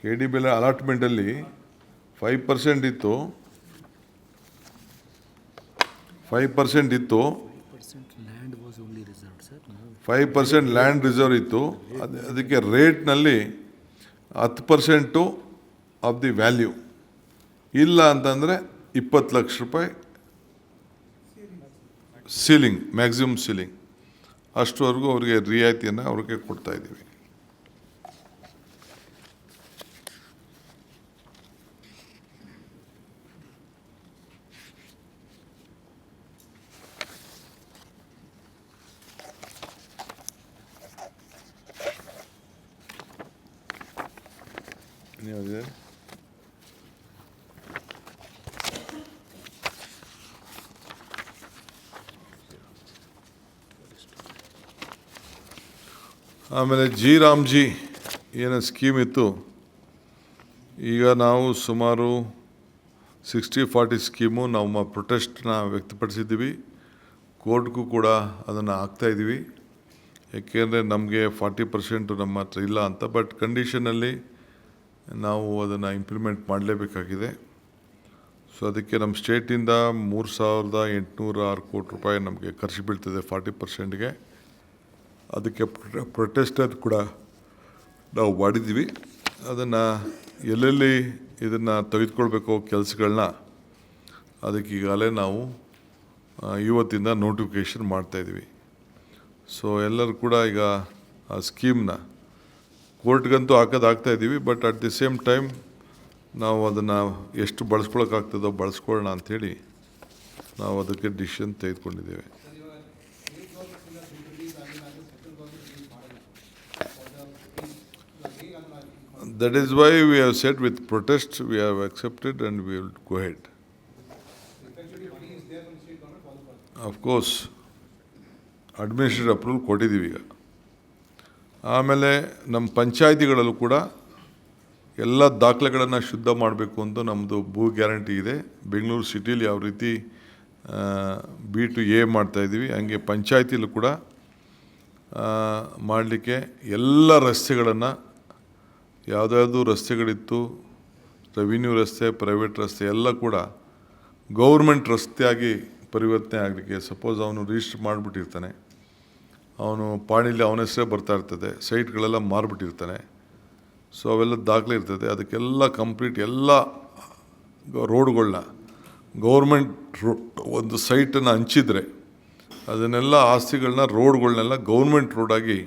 KDB ಅಲಾಟ್ಮೆಂಟಲ್ಲಿ 5% ಇತ್ತು. 5% ಲ್ಯಾಂಡ್ ರಿಸರ್ವ್ ಇತ್ತು. ಅದಕ್ಕೆ ರೇಟ್ನಲ್ಲಿ 10% ಆಫ್ ದಿ ವ್ಯಾಲ್ಯೂ ಇಲ್ಲ ಅಂತಂದರೆ 20 ಲಕ್ಷ ರೂಪಾಯಿ ಸೀಲಿಂಗ್, ಮ್ಯಾಕ್ಸಿಮಮ್ ಸೀಲಿಂಗ್ ಅಷ್ಟುವರೆಗೂ ಅವರಿಗೆ ರಿಯಾಯಿತಿಯನ್ನು ಅವ್ರಿಗೆ ಕೊಡ್ತಾಯಿದ್ದೀವಿ. ಆಮೇಲೆ ರಾಮ್ಜಿ ಏನೋ ಸ್ಕೀಮ್ ಇತ್ತು. ಈಗ ನಾವು ಸುಮಾರು 60-40 ಸ್ಕೀಮು ನಮ್ಮ ಪ್ರೊಟೆಸ್ಟ್ನ ವ್ಯಕ್ತಪಡಿಸಿದ್ದೀವಿ. ಕೋರ್ಟ್ಗೂ ಕೂಡ ಅದನ್ನು ಹಾಕ್ತಾಯಿದ್ದೀವಿ. ಏಕೆಂದರೆ ನಮಗೆ 40% ನಮ್ಮ ಹತ್ರ ಇಲ್ಲ ಅಂತ. ಬಟ್ ಕಂಡೀಷನಲ್ಲಿ ನಾವು ಅದನ್ನು ಇಂಪ್ಲಿಮೆಂಟ್ ಮಾಡಲೇಬೇಕಾಗಿದೆ. ಸೊ ಅದಕ್ಕೆ ನಮ್ಮ ಸ್ಟೇಟಿಂದ 3,806 ಕೋಟಿ ರೂಪಾಯಿ ನಮಗೆ ಖರ್ಚು ಬೀಳ್ತದೆ 40%ಗೆ. ಅದಕ್ಕೆ ಪ್ರೊಟೆಸ್ಟರ್ ಕೂಡ ನಾವು ಮಾಡಿದ್ದೀವಿ. ಅದನ್ನು ಎಲ್ಲೆಲ್ಲಿ ಇದನ್ನು ತೆಗೆದುಕೊಳ್ಬೇಕು ಕೆಲಸಗಳನ್ನ ಅದಕ್ಕೆ ಈಗಾಗಲೇ ನಾವು ಇವತ್ತಿಂದ ನೋಟಿಫಿಕೇಷನ್ ಮಾಡ್ತಾಯಿದ್ದೀವಿ. ಸೊ ಎಲ್ಲರೂ ಕೂಡ ಈಗ ಆ ಸ್ಕೀಮ್ನ ಕೋರ್ಟ್ಗಂತೂ ಹಾಕೋದಾಗ್ತಾಯಿದ್ದೀವಿ. But at the same time ನಾವು ಅದನ್ನು ಎಷ್ಟು ಬಳಸ್ಕೊಳಕ್ಕಾಗ್ತದೋ ಬಳಸ್ಕೊಳ್ಳೋಣ ಅಂಥೇಳಿ ನಾವು ಅದಕ್ಕೆ ಡಿಸಿಷನ್ ತೆಗೆದುಕೊಂಡಿದ್ದೇವೆ. That is why we have said with protest we have accepted and we will go ahead. Of course, administrative approval ಕೊಟ್ಟಿದ್ದೀವಿ ಈಗ. ಆಮೇಲೆ ನಮ್ಮ ಪಂಚಾಯಿತಿಗಳಲ್ಲೂ ಕೂಡ ಎಲ್ಲ ದಾಖಲೆಗಳನ್ನು ಶುದ್ಧ ಮಾಡಬೇಕು ಅಂತ ನಮ್ಮದು ಭೂ ಗ್ಯಾರಂಟಿ ಇದೆ. ಬೆಂಗಳೂರು ಸಿಟಿಲಿ ಯಾವ ರೀತಿ B2A ಮಾಡ್ತಾಯಿದ್ದೀವಿ, ಹಂಗೆ ಪಂಚಾಯಿತಿಲೂ ಕೂಡ ಮಾಡಲಿಕ್ಕೆ ಎಲ್ಲ ರಸ್ತೆಗಳನ್ನು, ಯಾವುದ್ಯಾವುದು ರಸ್ತೆಗಳಿತ್ತು, ರೆವಿನ್ಯೂ ರಸ್ತೆ, ಪ್ರೈವೇಟ್ ರಸ್ತೆ ಎಲ್ಲ ಕೂಡ ಗೌರ್ಮೆಂಟ್ ರಸ್ತೆಯಾಗಿ ಪರಿವರ್ತನೆ ಆಗಲಿಕ್ಕೆ. ಸಪೋಸ್ ಅವನು ರಿಜಿಸ್ಟರ್ ಮಾಡಿಬಿಟ್ಟಿರ್ತಾನೆ, ಅವನು ಪಾಣಿಲಿ ಅವನ ಹೆಸರೇ ಬರ್ತಾ ಇರ್ತದೆ, ಸೈಟ್ಗಳೆಲ್ಲ ಮಾರಿಬಿಟ್ಟಿರ್ತಾನೆ, ಸೊ ಅವೆಲ್ಲ ದಾಖಲೆ ಇರ್ತದೆ. ಅದಕ್ಕೆಲ್ಲ ಕಂಪ್ಲೀಟ್ ಎಲ್ಲ ರೋಡ್ಗಳನ್ನ ಗೌರ್ಮೆಂಟ್ ಒಂದು ಸೈಟನ್ನು ಹಂಚಿದರೆ ಅದನ್ನೆಲ್ಲ ಆಸ್ತಿಗಳನ್ನ ರೋಡ್ಗಳನ್ನೆಲ್ಲ ಗೌರ್ಮೆಂಟ್ ರೋಡಾಗಿ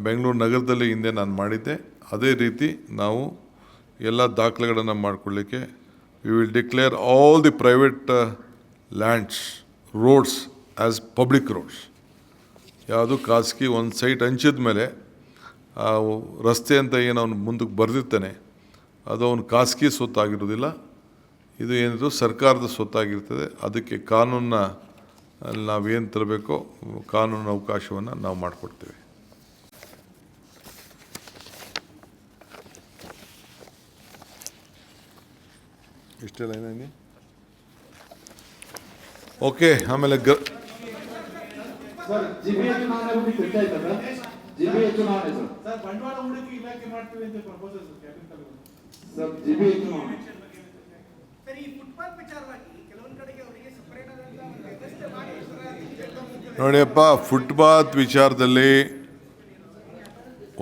ಬೆಂಗಳೂರು ನಗರದಲ್ಲಿ ಹಿಂದೆ ನಾನು ಮಾಡಿದ್ದೆ. ಅದೇ ರೀತಿ ನಾವು ಎಲ್ಲ ದಾಖಲೆಗಳನ್ನು ಮಾಡಿಕೊಳ್ಳಿಕ್ಕೆ we will declare all the private lands roads as public roads. ಯಾವುದು ಖಾಸಗಿ ಒಂದು ಸೈಟ್ ಹಂಚಿದ ಮೇಲೆ ಆ ರಸ್ತೆ ಅಂತ ಏನು ಅವನು ಮುಂದಕ್ಕೆ ಬರೆದಿರ್ತಾನೆ ಅದು ಅವನು ಖಾಸಗಿ ಸ್ವತ್ತಾಗಿರೋದಿಲ್ಲ, ಇದು ಏನಿದು ಸರ್ಕಾರದ ಸ್ವತ್ತಾಗಿರ್ತದೆ. ಅದಕ್ಕೆ ಕಾನೂನನ್ನ ನಾವೇನು ತರಬೇಕೋ ಕಾನೂನು ಅವಕಾಶವನ್ನು ನಾವು ಮಾಡಿಕೊಡ್ತೇವೆ. ಇಷ್ಟೆಲ್ಲ ಏನೇನು ಓಕೆ. ಆಮೇಲೆ ಸರ್ ಜಿಬಿಎ ಚುನಾವಣೆ ಬಗ್ಗೆ ಚರ್ಚೆ ಆಯ್ತಾ ಸರ್? ಜಿಬಿಎ ಚುನಾವಣೆ ಸರ್ ಬಂಡವಾಳ ಹೂಡಿಕೆ ಇಲಾಖೆ ಮಾಡ್ತೀವಿ ಅಂತ ಪ್ರಪೋಸಲ್ ಸರ್ ಜಿಬಿಎ ಚುನಾವಣೆ ಸರ್ ಈ ಫುಟ್ಪಾತ್ ವಿಚಾರವಾಗಿ ಕೆಲವೊಂದು ಕಡೆಗೆ ಅವರಿಗೆ ಸಪರೇಟ್ ಆದಂತ ಒಂದು ವ್ಯವಸ್ಥೆ ಮಾಡಿ ನೋಡಿಯಪ್ಪ, ಫುಟ್ಪಾತ್ ವಿಚಾರದಲ್ಲಿ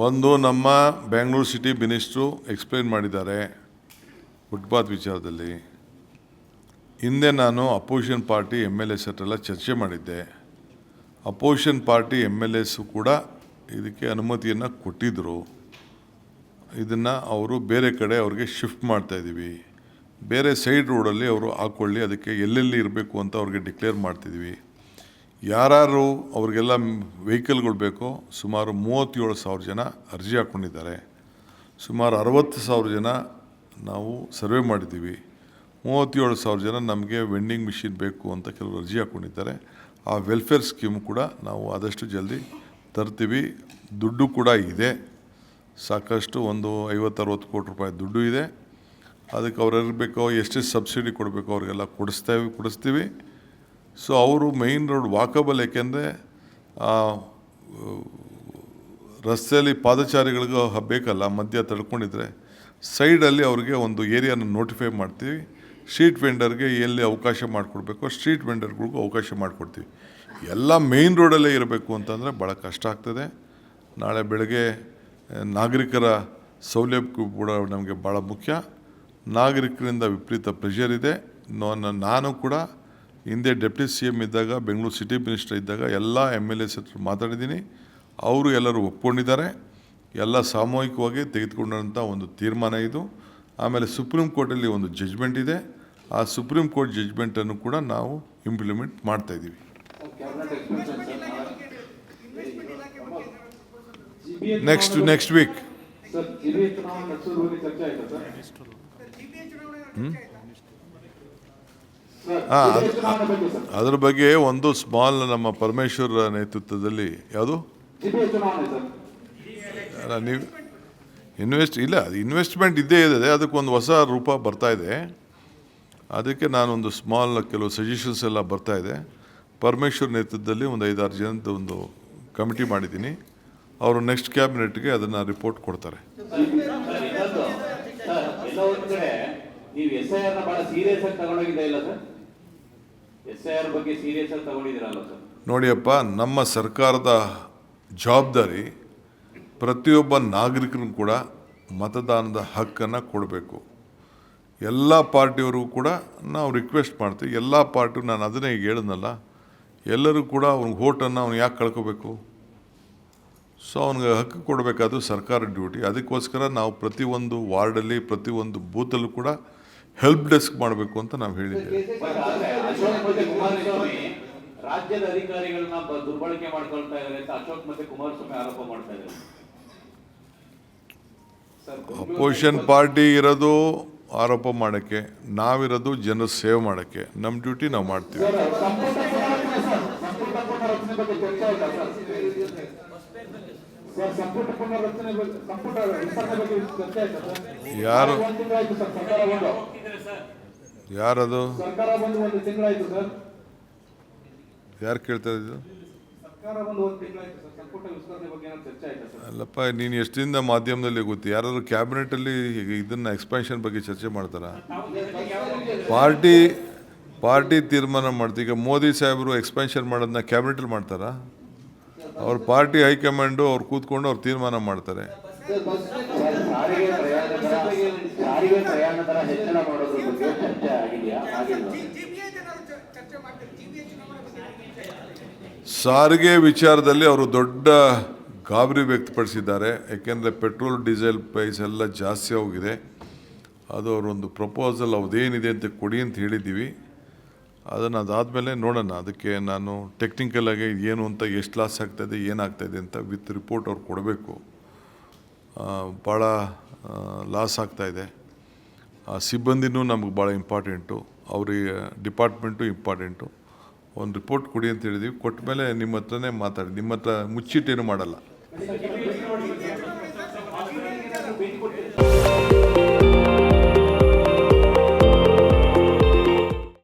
ಒಂದು ನಮ್ಮ ಬೆಂಗಳೂರು ಸಿಟಿ ಮಿನಿಸ್ಟ್ರು ಎಕ್ಸ್ಪ್ಲೈನ್ ಮಾಡಿದ್ದಾರೆ. ಫುಟ್ಪಾತ್ ವಿಚಾರದಲ್ಲಿ ಹಿಂದೆ ನಾನು ಅಪೋಸಿಷನ್ ಪಾರ್ಟಿ MLAs ಹತ್ರೆಲ್ಲ ಚರ್ಚೆ ಮಾಡಿದ್ದೆ. ಅಪೋಸಿಷನ್ ಪಾರ್ಟಿ MLAs ಕೂಡ ಇದಕ್ಕೆ ಅನುಮತಿಯನ್ನು ಕೊಟ್ಟಿದ್ದರು. ಇದನ್ನು ಅವರು ಬೇರೆ ಕಡೆ ಅವ್ರಿಗೆ ಶಿಫ್ಟ್ ಮಾಡ್ತಾಯಿದ್ದೀವಿ. ಬೇರೆ ಸೈಡ್ ರೋಡಲ್ಲಿ ಅವರು ಹಾಕ್ಕೊಳ್ಳಿ, ಅದಕ್ಕೆ ಎಲ್ಲೆಲ್ಲಿ ಇರಬೇಕು ಅಂತ ಅವ್ರಿಗೆ ಡಿಕ್ಲೇರ್ ಮಾಡ್ತಿದ್ವಿ. ಯಾರು ಅವ್ರಿಗೆಲ್ಲ ವೆಹಿಕಲ್ಗಳು ಬೇಕೋ ಸುಮಾರು 37,000 ಜನ ಅರ್ಜಿ ಹಾಕ್ಕೊಂಡಿದ್ದಾರೆ. ಸುಮಾರು 60,000 ಜನ ನಾವು ಸರ್ವೆ ಮಾಡಿದ್ದೀವಿ. 37,000 ಜನ ನಮಗೆ ವೆಂಡಿಂಗ್ ಮಿಷಿನ್ ಬೇಕು ಅಂತ ಕೆಲವರು ಅರ್ಜಿ ಹಾಕ್ಕೊಂಡಿದ್ದಾರೆ. ಆ ವೆಲ್ಫೇರ್ ಸ್ಕೀಮ್ ಕೂಡ ನಾವು ಆದಷ್ಟು ಜಲ್ದಿ ತರ್ತೀವಿ. ದುಡ್ಡು ಕೂಡ ಇದೆ, ಸಾಕಷ್ಟು ಒಂದು 50-60 ಕೋಟಿ ರೂಪಾಯಿ ದುಡ್ಡು ಇದೆ. ಅದಕ್ಕೆ ಅವ್ರು ಬೇಕೋ ಎಷ್ಟೆಷ್ಟು ಸಬ್ಸಿಡಿ ಕೊಡಬೇಕೋ ಅವ್ರಿಗೆಲ್ಲ ಕೊಡಿಸ್ತೀವಿ. ಸೊ ಅವರು ಮೈನ್ ರೋಡ್ ವಾಕಬಲ್, ಏಕೆಂದರೆ ರಸ್ತೆಯಲ್ಲಿ ಪಾದಚಾರಿಗಳಿಗೂ ಬೇಕಲ್ಲ, ಮಧ್ಯ ತಡ್ಕೊಂಡಿದ್ರೆ ಸೈಡಲ್ಲಿ ಅವ್ರಿಗೆ ಒಂದು ಏರಿಯಾನ ನೋಟಿಫೈ ಮಾಡ್ತೀವಿ. ಸ್ಟ್ರೀಟ್ ವೆಂಡರ್ಗೆ ಎಲ್ಲಿ ಅವಕಾಶ ಮಾಡಿಕೊಡ್ಬೇಕು ಸ್ಟ್ರೀಟ್ ವೆಂಡರ್ಗಳಿಗೂ ಅವಕಾಶ ಮಾಡಿಕೊಡ್ತೀವಿ. ಎಲ್ಲ ಮೇಯ್ನ್ ರೋಡಲ್ಲೇ ಇರಬೇಕು ಅಂತಂದರೆ ಭಾಳ ಕಷ್ಟ ಆಗ್ತದೆ. ನಾಳೆ ಬೆಳಗ್ಗೆ ನಾಗರಿಕರ ಸೌಲಭ್ಯ ಕೂಡ ನಮಗೆ ಭಾಳ ಮುಖ್ಯ. ನಾಗರಿಕರಿಂದ ವಿಪರೀತ ಪ್ರೆಷರ್ ಇದೆ. ನಾನು ಕೂಡ ಹಿಂದೆ ಡೆಪ್ಟಿ CM ಇದ್ದಾಗ, ಬೆಂಗಳೂರು ಸಿಟಿ ಮಿನಿಸ್ಟರ್ ಇದ್ದಾಗ ಎಲ್ಲ MLAs ಹತ್ರ ಮಾತಾಡಿದ್ದೀನಿ. ಅವರು ಎಲ್ಲರೂ ಒಪ್ಕೊಂಡಿದ್ದಾರೆ. ಎಲ್ಲ ಸಾಮೂಹಿಕವಾಗಿ ತೆಗೆದುಕೊಂಡಂಥ ಒಂದು ತೀರ್ಮಾನ ಇದು. ಆಮೇಲೆ ಸುಪ್ರೀಂ ಕೋರ್ಟಲ್ಲಿ ಒಂದು ಜಡ್ಜ್ಮೆಂಟ್ ಇದೆ. ಆ ಸುಪ್ರೀಂ ಕೋರ್ಟ್ ಜಡ್ಜ್ಮೆಂಟನ್ನು ಕೂಡ ನಾವು ಇಂಪ್ಲಿಮೆಂಟ್ ಮಾಡ್ತಾಯಿದ್ದೀವಿ. ನೆಕ್ಸ್ಟ್ ವೀಕ್ ಸರ್ ಜಿಬಿಎ ಚುನಾವಣೆ ನಡೆಸೋದ್ರ ಬಗ್ಗೆ ಚರ್ಚೆ ಆಯ್ತಾ ಸರ್? ಜಿಬಿಎ ಚುನಾವಣೆ ಚರ್ಚೆ ಆಯ್ತಾ? ಅದ್ರ ಬಗ್ಗೆ ಒಂದು ಸ್ಮಾಲ್ ನಮ್ಮ ಪರಮೇಶ್ವರ್ ನೇತೃತ್ವದಲ್ಲಿ ಯಾವುದು ಜಿಬಿಎ ಚುನಾವಣೆ ಸರ್ ನೀವು ಇನ್ವೆಸ್ಟ್ಮೆಂಟ್ ಇದ್ದೇ ಇದೆ. ಅದಕ್ಕೊಂದು ಹೊಸ ರೂಪ ಬರ್ತಾ ಇದೆ. ಅದಕ್ಕೆ ನಾನೊಂದು ಸ್ಮಾಲ್ ಕೆಲವು ಸಜೆಷನ್ಸ್ ಎಲ್ಲ ಬರ್ತಾ ಇದೆ. ಪರಮೇಶ್ವರ್ ನೇತೃತ್ವದಲ್ಲಿ ಒಂದು 5-6 ಜನದ ಒಂದು ಕಮಿಟಿ ಮಾಡಿದ್ದೀನಿ. ಅವರು ನೆಕ್ಸ್ಟ್ ಕ್ಯಾಬಿನೆಟ್ಗೆ ಅದನ್ನು ರಿಪೋರ್ಟ್ ಕೊಡ್ತಾರೆ. ಎಲ್ಲ ಒಂದು ಕಡೆ ನೀವು SIR ನ ಬಹಳ ಸೀರಿಯಸ್ ಆಗಿ ತಗೊಂಡೋಗಿದ್ದ ಇಲ್ಲ ಸರ್? SIR ಬಗ್ಗೆ ಸೀರಿಯಸ್ ಆಗಿ ತಗೊಂಡಿದ್ದೀರಲ್ಲ ಸರ್? ನೋಡಿಯಪ್ಪ, ನಮ್ಮ ಸರ್ಕಾರದ ಜವಾಬ್ದಾರಿ ಪ್ರತಿಯೊಬ್ಬ ನಾಗರಿಕರಿಗೂ ಕೂಡ ಮತದಾನದ ಹಕ್ಕನ್ನು ಕೊಡಬೇಕು. ಎಲ್ಲ ಪಾರ್ಟಿಯವ್ರಿಗೂ ಕೂಡ ನಾವು ರಿಕ್ವೆಸ್ಟ್ ಮಾಡ್ತೀವಿ. ಎಲ್ಲ ಪಾರ್ಟಿ, ನಾನು ಅದನ್ನೇ ಈಗ ಹೇಳಿದ್ನಲ್ಲ, ಎಲ್ಲರೂ ಕೂಡ ಅವ್ನಿಗೆ ವೋಟನ್ನು ಅವ್ನು ಯಾಕೆ ಕಳ್ಕೋಬೇಕು? ಸೊ ಅವ್ನಿಗೆ ಹಕ್ಕು ಕೊಡಬೇಕಾದ್ರು ಸರ್ಕಾರ ಡ್ಯೂಟಿ. ಅದಕ್ಕೋಸ್ಕರ ನಾವು ಪ್ರತಿಯೊಂದು ವಾರ್ಡಲ್ಲಿ, ಪ್ರತಿಯೊಂದು ಬೂತಲ್ಲೂ ಕೂಡ ಹೆಲ್ಪ್ ಡೆಸ್ಕ್ ಮಾಡಬೇಕು ಅಂತ ನಾವು ಹೇಳಿದ್ದೇವೆ. ಬಟ್ ಆದ್ರೆ ಅಶೋಕ್ ಮತ್ತೆ ಕುಮಾರಸ್ವಾಮಿ ರಾಜ್ಯದ ಅಧಿಕಾರಿಗಳನ್ನ ದುರ್ಬಳಕೆ ಮಾಡ್ಕೊಳ್ತಾ ಇದ್ದಾರೆ ಅಂತ ಅಶೋಕ್ ಮತ್ತೆ ಕುಮಾರಸ್ವಾಮಿ ಆರೋಪ ಮಾಡ್ತಾ ಇದ್ದಾರೆ. ಅಪೋಸಿಷನ್ ಪಾರ್ಟಿ ಇರೋದು ಆರೋಪ ಮಾಡೋಕ್ಕೆ, ನಾವಿರೋದು ಜನರ ಸೇವೆ ಮಾಡೋಕ್ಕೆ. ನಮ್ಮ ಡ್ಯೂಟಿ ನಾವು ಮಾಡ್ತೀವಿ. ಸರ್, ಸಂಪುಟ ಪುನರಚನೆ ಬಗ್ಗೆ ಚರ್ಚೆ ಆಯ್ತಾ ಸರ್? ಸರ್, ಸಂಪುಟ ಪುನರಚನೆ ಬಗ್ಗೆ, ಸಂಪುಟ ವಿಸ್ತರಣೆ ಬಗ್ಗೆ ಚರ್ಚೆ ಆಯ್ತಾ ಸರ್? ಯಾರು? 1 ತಿಂಗಳಾಯ್ತು ಸರ್ ಸರ್ಕಾರ ಬಂದು. ಯಾರದು? ಸರ್ಕಾರ ಬಂದು 1 ತಿಂಗಳಾಯ್ತು ಸರ್. ಯಾರು ಕೇಳ್ತಾ ಇದ್ದು? ಸರ್ಕಾರ ಬಂದು 1 ತಿಂಗಳಾಯ್ತು ಸರ್. ಸಂಪುಟ ವಿಸ್ತರಣೆ ಬಗ್ಗೆ ಏನಾದ್ರು ಚರ್ಚೆ ಆಯ್ತಾ ಸರ್? ಅಲ್ಲಪ್ಪ, ನೀನು ಎಷ್ಟಿಂದ ಮಾಧ್ಯಮದಲ್ಲಿ ಗೊತ್ತು? ಯಾರಾದ್ರು ಕ್ಯಾಬಿನೆಟಲ್ಲಿ ಇದನ್ನು ಎಕ್ಸ್ಪ್ಯಾನ್ಷನ್ ಬಗ್ಗೆ ಚರ್ಚೆ ಮಾಡ್ತಾರಾ? ಪಾರ್ಟಿ ತೀರ್ಮಾನ ಮಾಡ್ತೀವಿ. ಈಗ ಮೋದಿ ಸಾಹೇಬರು ಎಕ್ಸ್ಪ್ಯಾನ್ಷನ್ ಮಾಡೋದನ್ನ ಕ್ಯಾಬಿನೆಟಲ್ಲಿ ಮಾಡ್ತಾರಾ? ಅವ್ರ ಪಾರ್ಟಿ ಹೈಕಮಾಂಡು ಅವ್ರು ಕೂತ್ಕೊಂಡು ಅವ್ರು ತೀರ್ಮಾನ ಮಾಡ್ತಾರೆ. ಸಾರಿಗೆ ಪ್ರಯಾಣ ದರ ಹೆಚ್ಚಳ ಮಾಡೋದ್ರ ಬಗ್ಗೆ ಚರ್ಚೆ ಆಗಿದೆಯಾ? ಆಗಿಲ್ಲ. GBH ಏನಾದ್ರು ಚರ್ಚೆ ಮಾಡ್ತಾರೆ? GBH ಚುನಾವಣೆ ಬಗ್ಗೆ ಸಾರಿಗೆ ವಿಚಾರದಲ್ಲಿ ಅವರು ದೊಡ್ಡ ಗಾಬರಿ ವ್ಯಕ್ತಪಡಿಸಿದ್ದಾರೆ. ಯಾಕೆಂದರೆ ಪೆಟ್ರೋಲ್ ಡೀಸೆಲ್ ಪ್ರೈಸ್ ಎಲ್ಲ ಜಾಸ್ತಿ ಹೋಗಿದೆ. ಅದು ಅವರೊಂದು ಪ್ರಪೋಸಲ್ ಅದೇನಿದೆ ಅಂತ ಕೊಡಿ ಅಂತ ಹೇಳಿದ್ದೀವಿ. ಅದಾದಮೇಲೆ ನೋಡೋಣ. ಅದಕ್ಕೆ ನಾನು ಟೆಕ್ನಿಕಲಾಗಿ ಏನು ಅಂತ, ಎಷ್ಟು ಲಾಸ್ ಆಗ್ತಾಯಿದೆ, ಏನಾಗ್ತಾಯಿದೆ ಅಂತ ವಿತ್ ರಿಪೋರ್ಟ್ ಅವ್ರು ಕೊಡಬೇಕು. ಭಾಳ ಲಾಸ್ ಆಗ್ತಾಯಿದೆ. ಸಿಬ್ಬಂದಿನೂ ನಮಗೆ ಭಾಳ ಇಂಪಾರ್ಟೆಂಟು, ಅವ್ರಿಗೆ ಡಿಪಾರ್ಟ್ಮೆಂಟು ಇಂಪಾರ್ಟೆಂಟು. ಒಂದು ರಿಪೋರ್ಟ್ ಕೊಡಿ ಅಂತ ಹೇಳಿದ್ದೀವಿ. ಕೊಟ್ಟ ಮೇಲೆ ನಿಮ್ಮ ಹತ್ರನೇ ಮಾತಾಡಿ. ನಿಮ್ಮ ಹತ್ರ ಮುಚ್ಚಿಟ್ಟೇನು ಮಾಡಲ್ಲ. ಭೇಟಿ ಕೊಟ್ಟಿದ್ದೀರಾ?